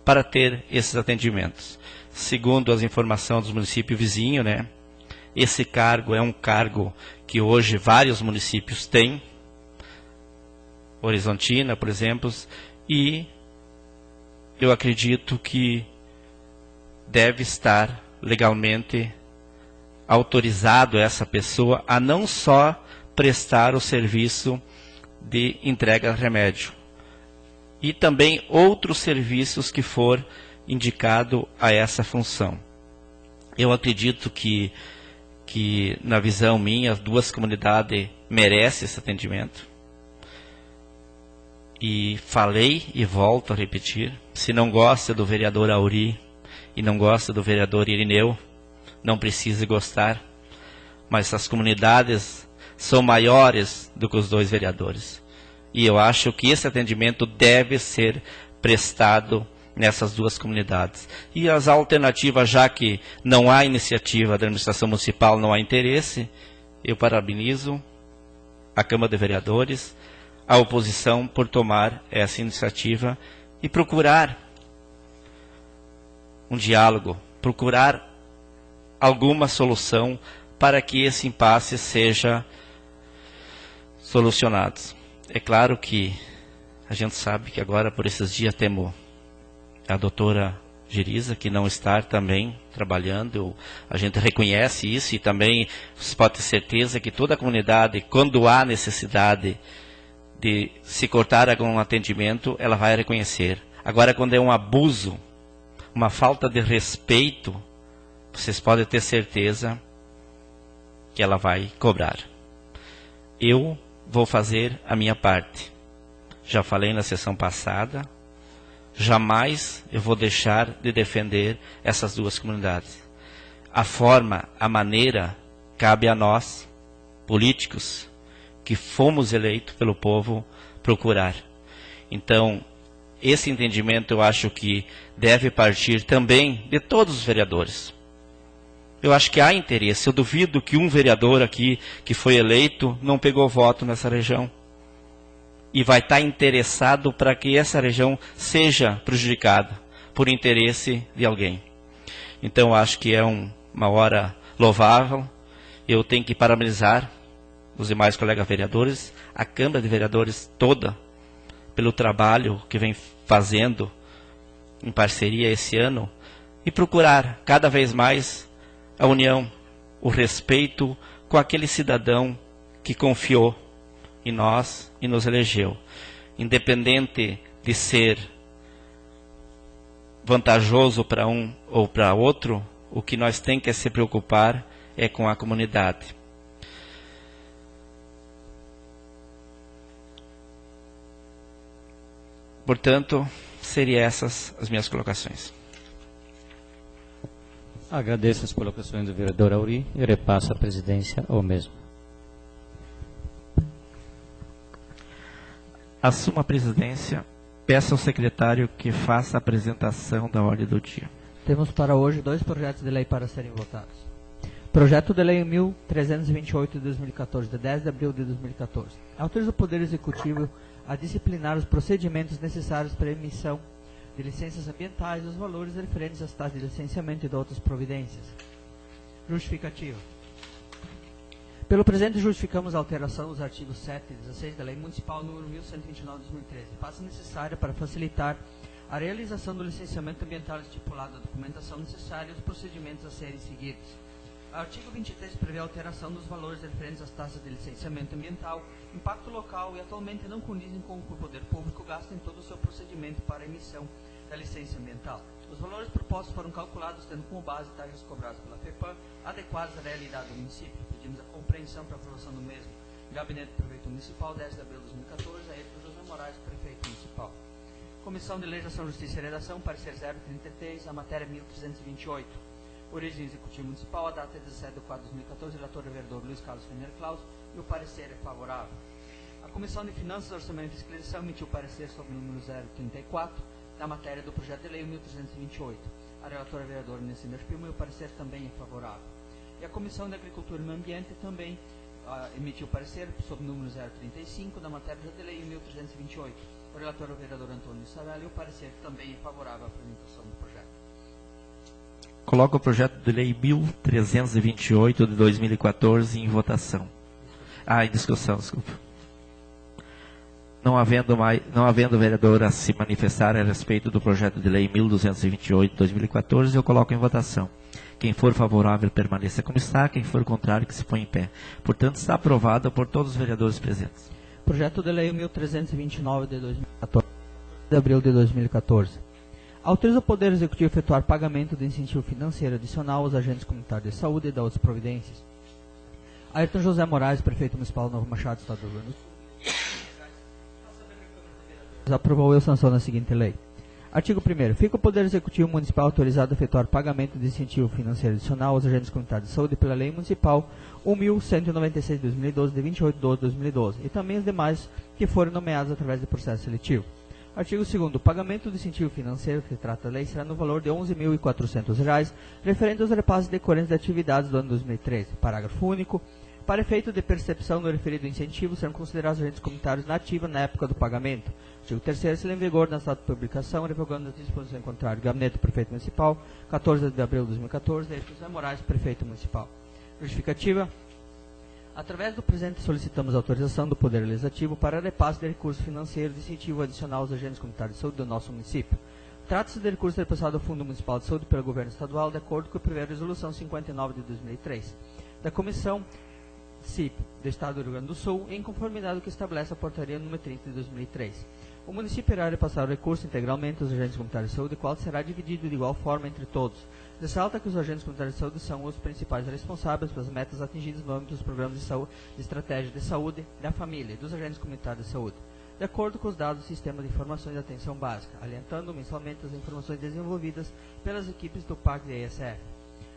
para ter esses atendimentos. Segundo as informações dos municípios vizinhos, esse cargo é um cargo que hoje vários municípios têm, Horizontina, por exemplo, e eu acredito que deve estar legalmente autorizado essa pessoa a não só prestar o serviço de entrega de remédio, e também outros serviços que for indicado a essa função. Eu acredito que na visão minha, as duas comunidades merecem esse atendimento. E falei e volto a repetir, se não gosta do vereador Auri e não gosta do vereador Irineu, não precisa gostar. mas as comunidades são maiores do que os 2 vereadores. E eu acho que esse atendimento deve ser prestado nessas 2 comunidades. E as alternativas, já que não há iniciativa da administração municipal, não há interesse, eu parabenizo a Câmara de Vereadores, a oposição por tomar essa iniciativa e procurar um diálogo, procurar alguma solução para que esse impasse seja solucionado. É claro que a gente sabe que agora, por esses dias, temos a doutora Geriza, que não está também trabalhando. A gente reconhece isso e também você pode ter certeza que toda a comunidade, quando há necessidade de se cortar algum atendimento, ela vai reconhecer. Agora, quando é um abuso, uma falta de respeito, vocês podem ter certeza que ela vai cobrar. Eu vou fazer a minha parte. Já falei na sessão passada, jamais eu vou deixar de defender essas 2 comunidades. A forma, a maneira, cabe a nós, políticos, que fomos eleitos pelo povo, procurar. Então, esse entendimento eu acho que deve partir também de todos os vereadores. Eu acho que há interesse. Eu duvido que um vereador aqui que foi eleito não pegou voto nessa região. E vai estar interessado para que essa região seja prejudicada por interesse de alguém. Então, eu acho que é uma hora louvável. Eu tenho que parabenizar os demais colegas vereadores, a Câmara de Vereadores toda, pelo trabalho que vem fazendo em parceria esse ano, e procurar cada vez mais a união, o respeito com aquele cidadão que confiou em nós e nos elegeu. Independente de ser vantajoso para um ou para outro, o que nós temos que se preocupar é com a comunidade. Portanto, seriam essas as minhas colocações. Agradeço as colocações do vereador Auri e repasso a presidência ao mesmo. Assuma a presidência. Peço ao secretário que faça a apresentação da ordem do dia. Temos para hoje 2 projetos de lei para serem votados. Projeto de Lei 1328 de 2014, de 10 de abril de 2014. Autoriza o Poder Executivo a disciplinar os procedimentos necessários para a emissão de licenças ambientais, os valores referentes às taxas de licenciamento e de outras providências. Justificativa. Pelo presente, justificamos a alteração dos artigos 7 e 16 da Lei Municipal número 1129 de 2013. Passa necessária para facilitar a realização do licenciamento ambiental estipulado, a documentação necessária e os procedimentos a serem seguidos. O artigo 23 prevê a alteração dos valores referentes às taxas de licenciamento ambiental, impacto local e atualmente não condizem com o que o poder público gasta em todo o seu procedimento para a emissão da licença ambiental. Os valores propostos foram calculados tendo como base taxas cobradas pela FEPAM, adequadas à realidade do município. Pedimos a compreensão para a aprovação do mesmo. Gabinete do Prefeito Municipal, 10 de abril de 2014, a Edson José Moraes, Prefeito Municipal. Comissão de Legislação, Justiça e Redação, parecer 033, a matéria 1328. Origem Executivo Municipal, a data é 17 de 4 de 2014, relator e vereador Luiz Carlos Fener Claus, e o parecer é favorável. A Comissão de Finanças, Orçamento e Fiscalização emitiu parecer sobre o número 034, da matéria do projeto de lei 1328. A relatora é a vereadora Nessinda Spilman e o parecer também é favorável. E a Comissão de Agricultura e Meio Ambiente também emitiu parecer sobre o número 035, da matéria do projeto de lei 1328. O relator é o vereador Antônio Sarali e o parecer também é favorável à apresentação do projeto. Coloco o projeto de lei 1328 de 2014 em votação. Em discussão, desculpa. Não havendo vereador a se manifestar a respeito do projeto de lei 1228 de 2014, eu coloco em votação. Quem for favorável permaneça como está, quem for contrário que se põe em pé. Portanto, está aprovado por todos os vereadores presentes. Projeto de lei 1329 de 2014, de abril de 2014. Autoriza o Poder Executivo a efetuar pagamento de incentivo financeiro adicional aos agentes comunitários de saúde e da outras providências. Ayrton José Moraes, Prefeito Municipal Novo Machado, Estado do Rio Grande do Sul, aprovou e sancionou a seguinte lei. Artigo 1º. Fica o Poder Executivo Municipal autorizado a efetuar pagamento de incentivo financeiro adicional aos agentes comunitários de saúde pela Lei Municipal 1.196 de 2012, de 28 de 12 de 2012, e também os demais que forem nomeados através de processo seletivo. Artigo 2º. O pagamento do incentivo financeiro que trata a lei será no valor de R$ 11.400, referente aos repasses decorrentes de atividades do ano 2013. Parágrafo único. Para efeito de percepção do referido incentivo, serão considerados agentes comunitários na ativa na época do pagamento. Artigo 3º. Se em vigor na data de publicação, revogando as disposições contrárias, Gabinete do Prefeito Municipal, 14 de abril de 2014, de José Moraes, Prefeito Municipal. Justificativa. Através do presente, solicitamos a autorização do Poder Legislativo para repasse de recursos financeiros de incentivo adicional aos agentes comunitários de saúde do nosso município. Trata-se de recurso repassado ao Fundo Municipal de Saúde pelo Governo Estadual, de acordo com a prevê a Resolução 59 de 2003, da Comissão CIP do Estado do Rio Grande do Sul, em conformidade com o que estabelece a Portaria número 30 de 2003. O município irá repassar o recurso integralmente aos agentes comunitários de saúde, qual será dividido de igual forma entre todos. Ressalta que os agentes comunitários de saúde são os principais responsáveis pelas metas atingidas no âmbito dos programas de saúde, de estratégia de saúde da família e dos agentes comunitários de saúde, de acordo com os dados do Sistema de Informações de Atenção Básica, alientando mensalmente as informações desenvolvidas pelas equipes do PAC e ESF.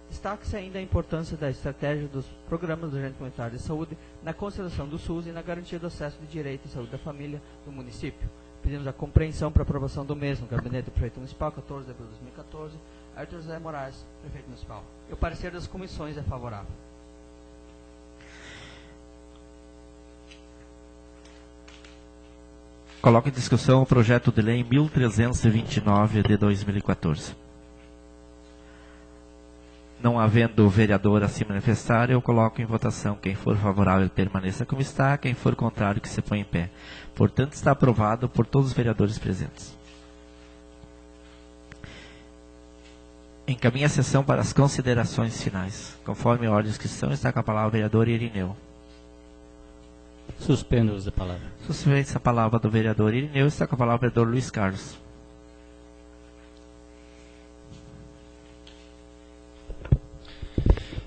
Destaca-se ainda a importância da estratégia dos programas do agente comunitário de saúde na consideração do SUS e na garantia do acesso de direito à saúde da família do município. Pedimos a compreensão para aprovação do mesmo, Gabinete do Prefeito Municipal, 14 de abril de 2014, Arthur José Moraes, Prefeito Municipal. E o parecer das comissões é favorável. Coloco em discussão o projeto de lei 1329 de 2014. Não havendo vereador a se manifestar, eu coloco em votação. Quem for favorável, permaneça como está. Quem for contrário, que se põe em pé. Portanto, está aprovado por todos os vereadores presentes. Encaminha a sessão para as considerações finais. Conforme a ordem de inscrição, está com a palavra o vereador Irineu. Suspendo a palavra. Suspende a palavra do vereador Irineu, está com a palavra o vereador Luiz Carlos.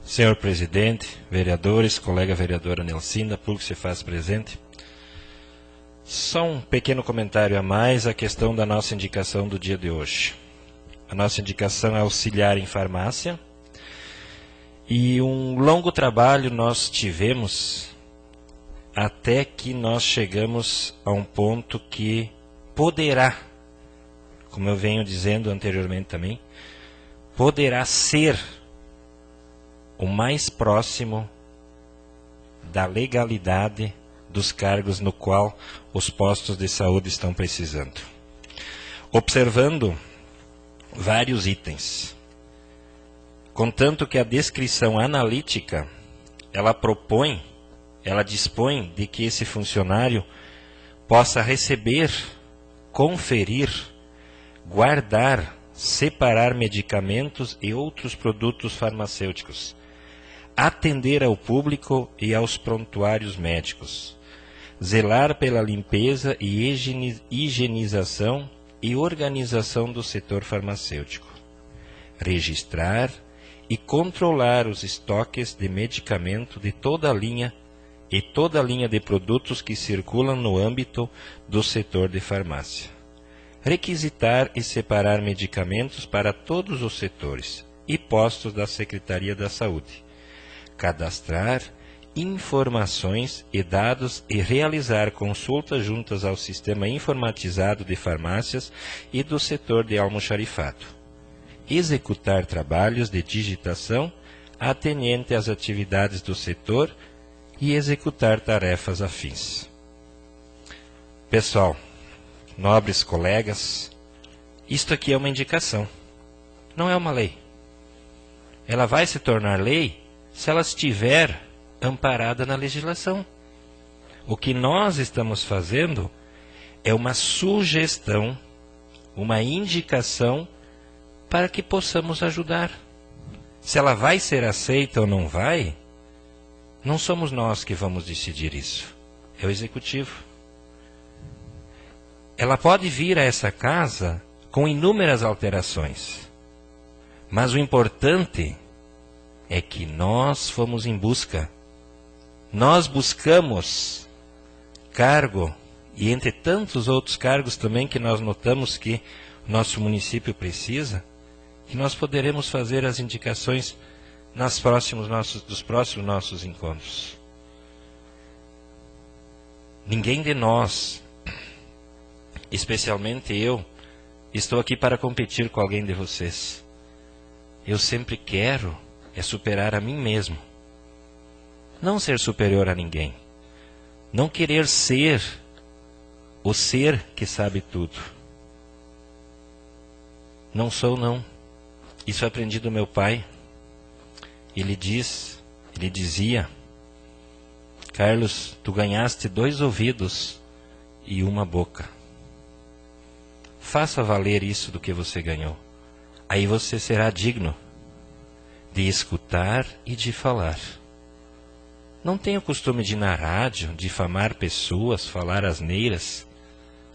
Senhor presidente, vereadores, colega vereadora Nelsinda, público que se faz presente. Só um pequeno comentário a mais à questão da nossa indicação do dia de hoje. A nossa indicação é auxiliar em farmácia. E um longo trabalho nós tivemos até que nós chegamos a um ponto que poderá, como eu venho dizendo anteriormente também, poderá ser o mais próximo da legalidade dos cargos no qual os postos de saúde estão precisando. Observando vários itens, contanto que a descrição analítica, ela dispõe de que esse funcionário possa receber, conferir, guardar, separar medicamentos e outros produtos farmacêuticos, atender ao público e aos prontuários médicos, zelar pela limpeza e higienização e organização do setor farmacêutico, registrar e controlar os estoques de medicamento de toda a linha e toda a linha de produtos que circulam no âmbito do setor de farmácia, requisitar e separar medicamentos para todos os setores e postos da Secretaria da Saúde, cadastrar informações e dados e realizar consultas juntas ao sistema informatizado de farmácias e do setor de almoxarifado, executar trabalhos de digitação ateniente às atividades do setor e executar tarefas afins. Pessoal, nobres colegas, isto aqui é uma indicação, não é uma lei. Ela vai se tornar lei se ela estiver amparada na legislação. O que nós estamos fazendo é uma sugestão, uma indicação para que possamos ajudar. Se ela vai ser aceita ou não vai, não somos nós que vamos decidir isso, é o executivo. Ela pode vir a essa casa com inúmeras alterações, mas o importante é que nós fomos em busca. Nós buscamos cargo, e entre tantos outros cargos também que nós notamos que nosso município precisa, que nós poderemos fazer as indicações dos próximos nossos encontros. Ninguém de nós, especialmente eu, estou aqui para competir com alguém de vocês. Eu sempre quero superar a mim mesmo. Não ser superior a ninguém. Não querer ser o ser que sabe tudo. Não sou, não. Isso eu aprendi do meu pai. Ele dizia: Carlos, tu ganhaste 2 ouvidos e 1 boca. Faça valer isso do que você ganhou. Aí você será digno de escutar e de falar. Não tenho o costume de ir na rádio, difamar pessoas, falar asneiras,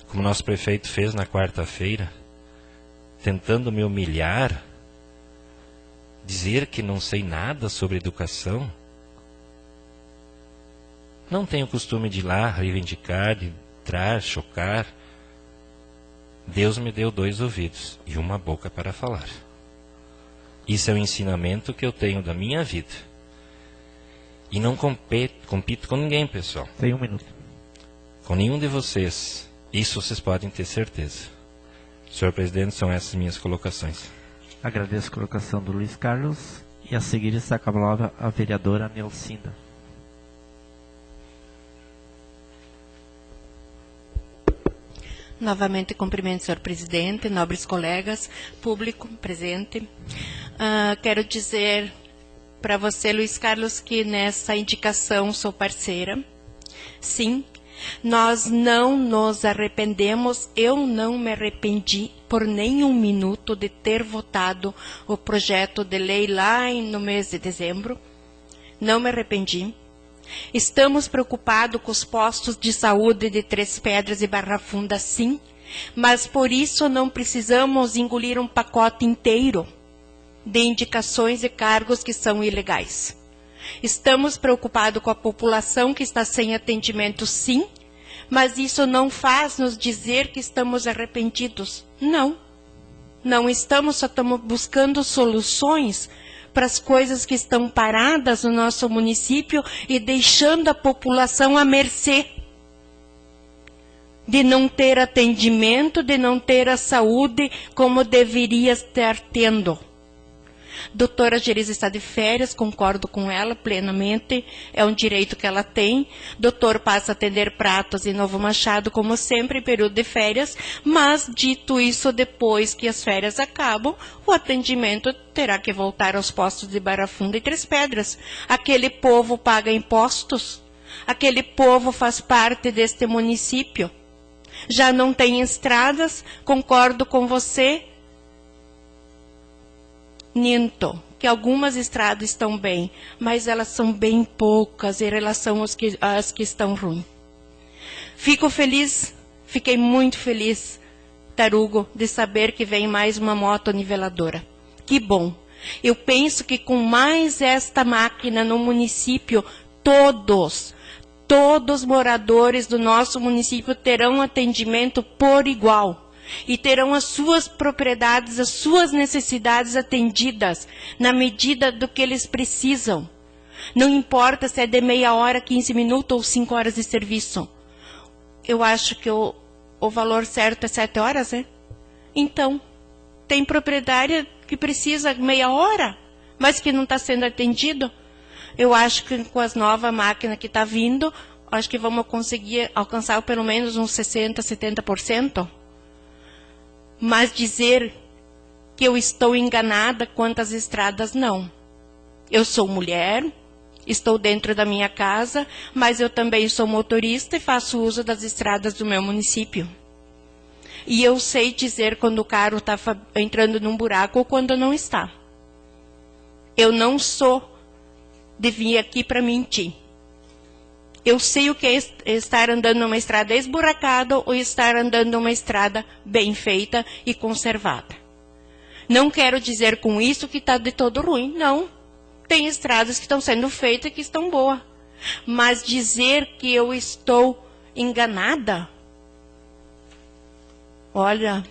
como nosso prefeito fez na quarta-feira, tentando me humilhar, dizer que não sei nada sobre educação. Não tenho o costume de ir lá reivindicar, de entrar, chocar. Deus me deu 2 ouvidos e 1 boca para falar. Isso é o ensinamento que eu tenho da minha vida. E não compito com ninguém, pessoal. Tem 1 minuto. Com nenhum de vocês. Isso vocês podem ter certeza. Senhor presidente, são essas minhas colocações. Agradeço a colocação do Luiz Carlos. E a seguir está com a palavra a vereadora Nelcinda. Novamente cumprimento o senhor presidente, nobres colegas, público presente. Quero dizer para você, Luiz Carlos, que nessa indicação sou parceira. Sim, nós não nos arrependemos, eu não me arrependi por nenhum minuto de ter votado o projeto de lei lá no mês de dezembro. Não me arrependi. Estamos preocupados com os postos de saúde de Três Pedras e Barra Funda, sim, mas por isso não precisamos engolir um pacote inteiro de indicações e cargos que são ilegais. Estamos preocupados com a população que está sem atendimento, sim, mas isso não faz nos dizer que estamos arrependidos. Não. Não estamos, só estamos buscando soluções para as coisas que estão paradas no nosso município e deixando a população à mercê de não ter atendimento, de não ter a saúde como deveria estar tendo. Doutora Geriza está de férias, concordo com ela plenamente, é um direito que ela tem. Doutor passa a atender Pratas e Novo Machado, como sempre, em período de férias, mas, dito isso, depois que as férias acabam, o atendimento terá que voltar aos postos de Barra Funda e Três Pedras. Aquele povo paga impostos, aquele povo faz parte deste município. Já não tem estradas, concordo com você, Ninto, que algumas estradas estão bem, mas elas são bem poucas em relação às que estão ruins. Fiquei muito feliz, Tarugo, de saber que vem mais uma moto niveladora. Que bom. Eu penso que com mais esta máquina no município, todos moradores do nosso município terão atendimento por igual. E terão as suas propriedades, as suas necessidades atendidas na medida do que eles precisam. Não importa se é de meia hora, 15 minutos ou 5 horas de serviço. Eu acho que o valor certo é 7 horas, né? Então, tem proprietária que precisa meia hora, mas que não está sendo atendido. Eu acho que com as novas máquinas que está vindo, acho que vamos conseguir alcançar pelo menos uns 60%, 70%. Mas dizer que eu estou enganada quanto às estradas, não. Eu sou mulher, estou dentro da minha casa, mas eu também sou motorista e faço uso das estradas do meu município. E eu sei dizer quando o carro está entrando num buraco ou quando não está. Eu não sou de vir aqui para mentir. Eu sei o que é estar andando numa estrada esburacada ou estar andando numa estrada bem feita e conservada. Não quero dizer com isso que está de todo ruim, não. Tem estradas que estão sendo feitas e que estão boas. Mas dizer que eu estou enganada, olha,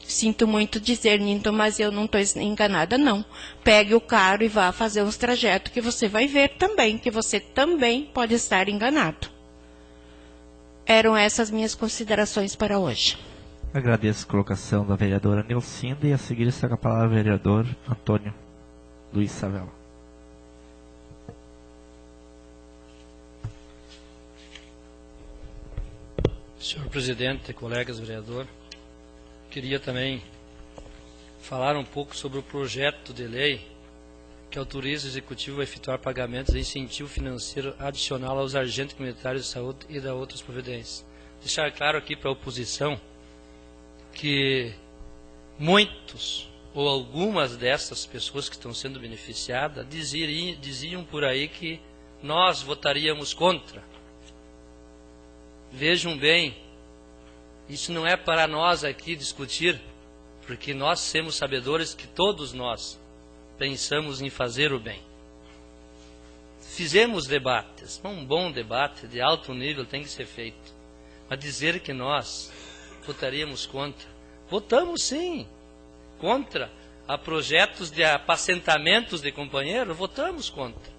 Sinto muito dizer, Ninton, mas eu não estou enganada, não. Pegue o carro e vá fazer uns trajetos que você vai ver também, que você também pode estar enganado. Eram essas minhas considerações para hoje. Agradeço a colocação da vereadora Nilcinda e a seguir está com a palavra o vereador Antônio Luiz Savella. Senhor presidente, colegas vereador, queria também falar um pouco sobre o projeto de lei que autoriza o Executivo a efetuar pagamentos de incentivo financeiro adicional aos agentes comunitários de saúde e da outras providências. Deixar claro aqui para a oposição que muitos ou algumas dessas pessoas que estão sendo beneficiadas diziam por aí que nós votaríamos contra. Vejam bem, isso não é para nós aqui discutir, porque nós somos sabedores que todos nós pensamos em fazer o bem. Fizemos debates, um bom debate de alto nível tem que ser feito. Mas dizer que nós votaríamos contra, votamos sim, contra a projetos de apacentamentos de companheiro, votamos contra.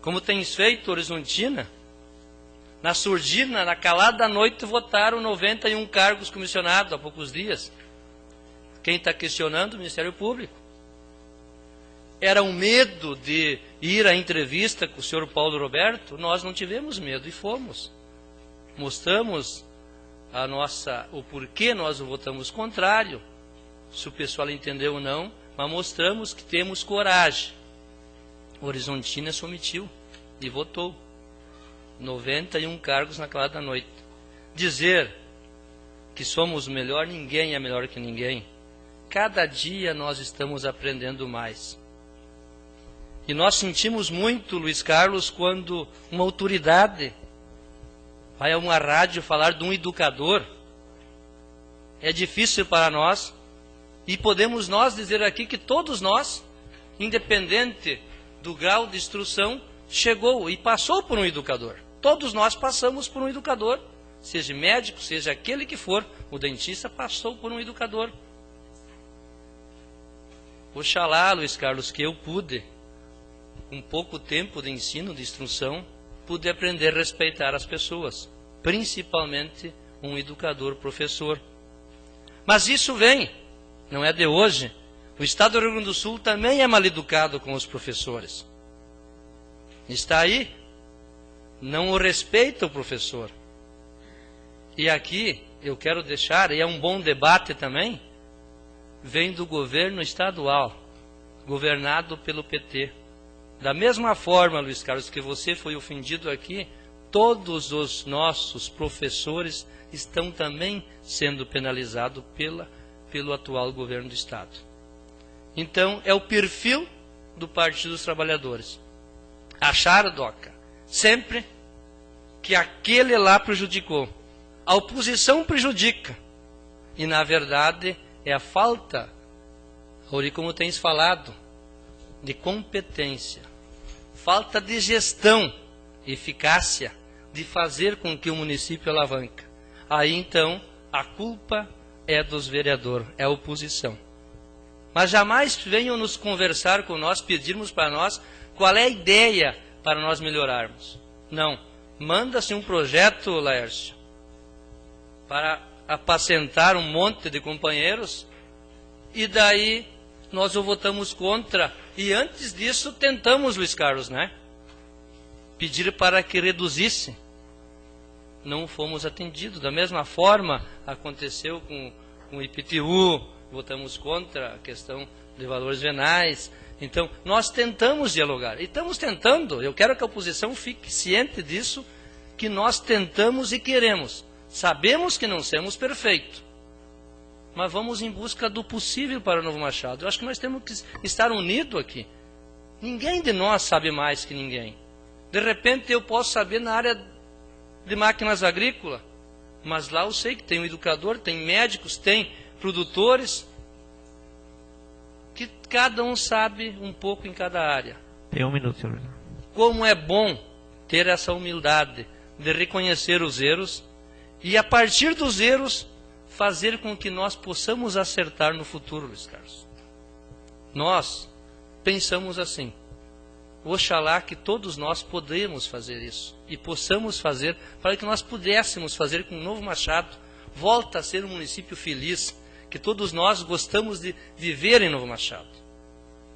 Como tem feito Horizontina, na surdina, na calada da noite, votaram 91 cargos comissionados há poucos dias. Quem está questionando? O Ministério Público. Era um medo de ir à entrevista com o senhor Paulo Roberto? Nós não tivemos medo e fomos. Mostramos o porquê nós votamos contrário, se o pessoal entendeu ou não, mas mostramos que temos coragem. Horizontina se omitiu e votou. 91 cargos na calada da noite. Dizer que somos melhor, ninguém é melhor que ninguém. Cada dia nós estamos aprendendo mais. E nós sentimos muito, Luiz Carlos, quando uma autoridade vai a uma rádio falar de um educador. É difícil para nós. E podemos nós dizer aqui que todos nós, independente do grau de instrução, chegou e passou por um educador. Todos nós passamos por um educador, seja médico, seja aquele que for, o dentista passou por um educador. Oxalá, Luiz Carlos, que eu pude, com pouco tempo de ensino, de instrução, pude aprender a respeitar as pessoas, principalmente um educador, professor. Mas isso vem, não é de hoje. O Estado do Rio Grande do Sul também é mal educado com os professores. Está aí. Não o respeita o professor. E aqui eu quero deixar, e é um bom debate também, vem do governo estadual, governado pelo PT. Da mesma forma, Luiz Carlos, que você foi ofendido aqui, todos os nossos professores estão também sendo penalizados pelo atual governo do Estado. Então, é o perfil do Partido dos Trabalhadores. Achar, Doca, sempre que aquele lá prejudicou. A oposição prejudica. E, na verdade, é a falta, como tens falado, de competência, falta de gestão, eficácia, de fazer com que o município alavanca. Aí, então, a culpa é dos vereadores, é a oposição. Mas jamais venham nos conversar com nós, pedirmos para nós qual é a ideia para nós melhorarmos. Não. Manda-se um projeto, Laércio, para apacentar um monte de companheiros, e daí nós o votamos contra. E antes disso tentamos, Luiz Carlos, né? Pedir para que reduzisse. Não fomos atendidos. Da mesma forma aconteceu com o IPTU, votamos contra a questão de valores venais. Então, nós tentamos dialogar. E estamos tentando, eu quero que a oposição fique ciente disso, que nós tentamos e queremos. Sabemos que não somos perfeitos, mas vamos em busca do possível para o Novo Machado. Eu acho que nós temos que estar unidos aqui. Ninguém de nós sabe mais que ninguém. De repente eu posso saber na área de máquinas agrícolas, mas lá eu sei que tem um educador, tem médicos, tem produtores, que cada um sabe um pouco em cada área. Tem um minuto, senhor. Como é bom ter essa humildade de reconhecer os erros e, a partir dos erros, fazer com que nós possamos acertar no futuro, Luiz Carlos. Nós pensamos assim. Oxalá que todos nós podemos fazer isso e possamos fazer para que nós pudéssemos fazer com o Novo Machado volta a ser um município feliz, que todos nós gostamos de viver em Novo Machado.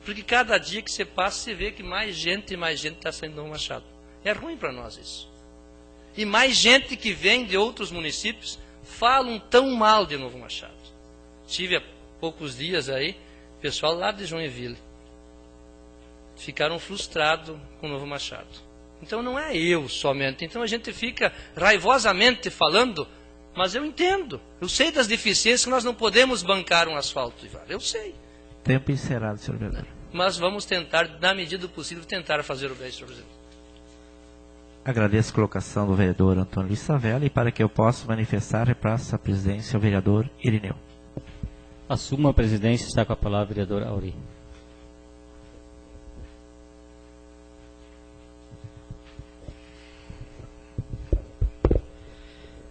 Porque cada dia que você passa, você vê que mais gente está saindo de Novo Machado. É ruim para nós isso. E mais gente que vem de outros municípios falam tão mal de Novo Machado. Tive há poucos dias aí, pessoal lá de Joinville. Ficaram frustrados com o Novo Machado. Então não é eu somente. Então a gente fica raivosamente falando, mas eu entendo. Eu sei das deficiências que nós não podemos bancar um asfalto, Ivar. Eu sei. Tempo encerrado, senhor vereador. Mas vamos tentar, na medida do possível, tentar fazer o bem, senhor presidente. Agradeço a colocação do vereador Antônio Luiz Savella e para que eu possa manifestar, repasso a presidência ao vereador Irineu. Assumo a presidência, está com a palavra o vereador Auri.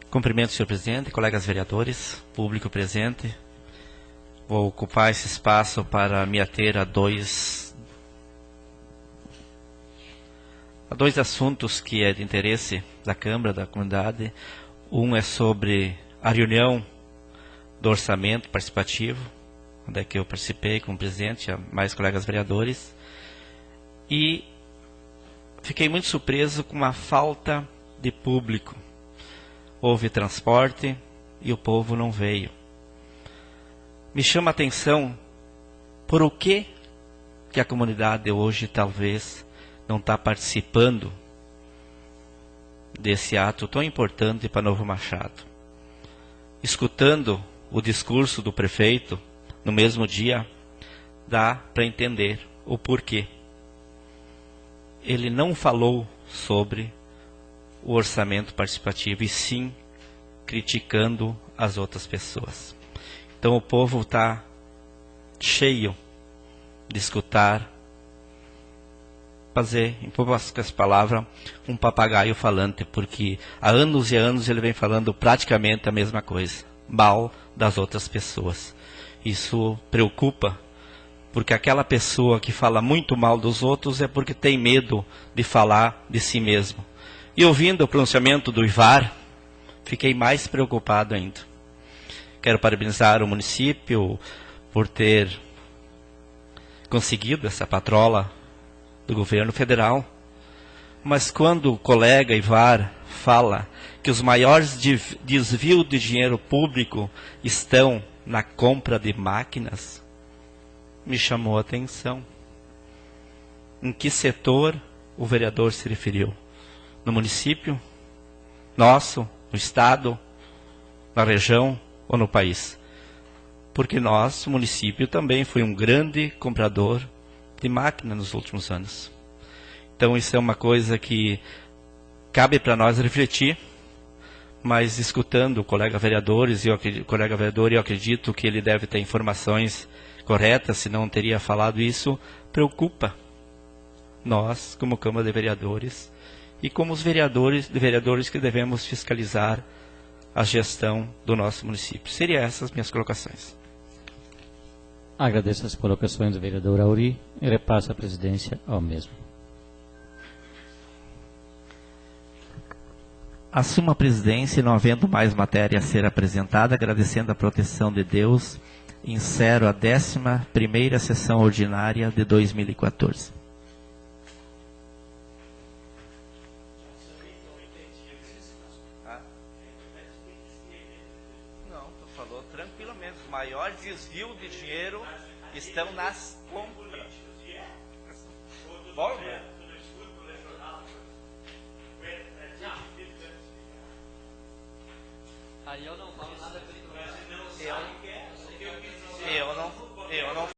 Cumprimento, senhor presidente, colegas vereadores, público presente. Vou ocupar esse espaço para me ater a dois assuntos que é de interesse da Câmara, da comunidade. Um é sobre a reunião do orçamento participativo, onde é que eu participei como presidente, e mais colegas vereadores. E fiquei muito surpreso com a falta de público. Houve transporte e o povo não veio. Me chama a atenção por o que a comunidade hoje talvez não está participando desse ato tão importante para Novo Machado. Escutando o discurso do prefeito no mesmo dia, dá para entender o porquê. Ele não falou sobre o orçamento participativo e sim criticando as outras pessoas. Então o povo está cheio de escutar, fazer, em poucas palavras, um papagaio falante, porque há anos e anos ele vem falando praticamente a mesma coisa, mal das outras pessoas. Isso preocupa, porque aquela pessoa que fala muito mal dos outros é porque tem medo de falar de si mesmo. E ouvindo o pronunciamento do Ivar, fiquei mais preocupado ainda. Quero parabenizar o município por ter conseguido essa patrola do governo federal. Mas quando o colega Ivar fala que os maiores desvios de dinheiro público estão na compra de máquinas, me chamou a atenção. Em que setor o vereador se referiu? No município, nosso, no estado, na região ou no país? Porque nosso município também foi um grande comprador de máquina nos últimos anos. Então isso é uma coisa que cabe para nós refletir, mas escutando o colega vereador, eu acredito que ele deve ter informações corretas, se não teria falado isso, preocupa nós, como Câmara de Vereadores, e como os vereadores que devemos fiscalizar a gestão do nosso município. Seriam essas minhas colocações. Agradeço as colocações do vereador Auri e repasso a presidência ao mesmo. Assumo a presidência e, não havendo mais matéria a ser apresentada, agradecendo a proteção de Deus, encerro a 11ª sessão ordinária de 2014. Tranquilamente, os maiores desvios de dinheiro estão nas compras. Bom, né? Aí eu não falo nada. Eu não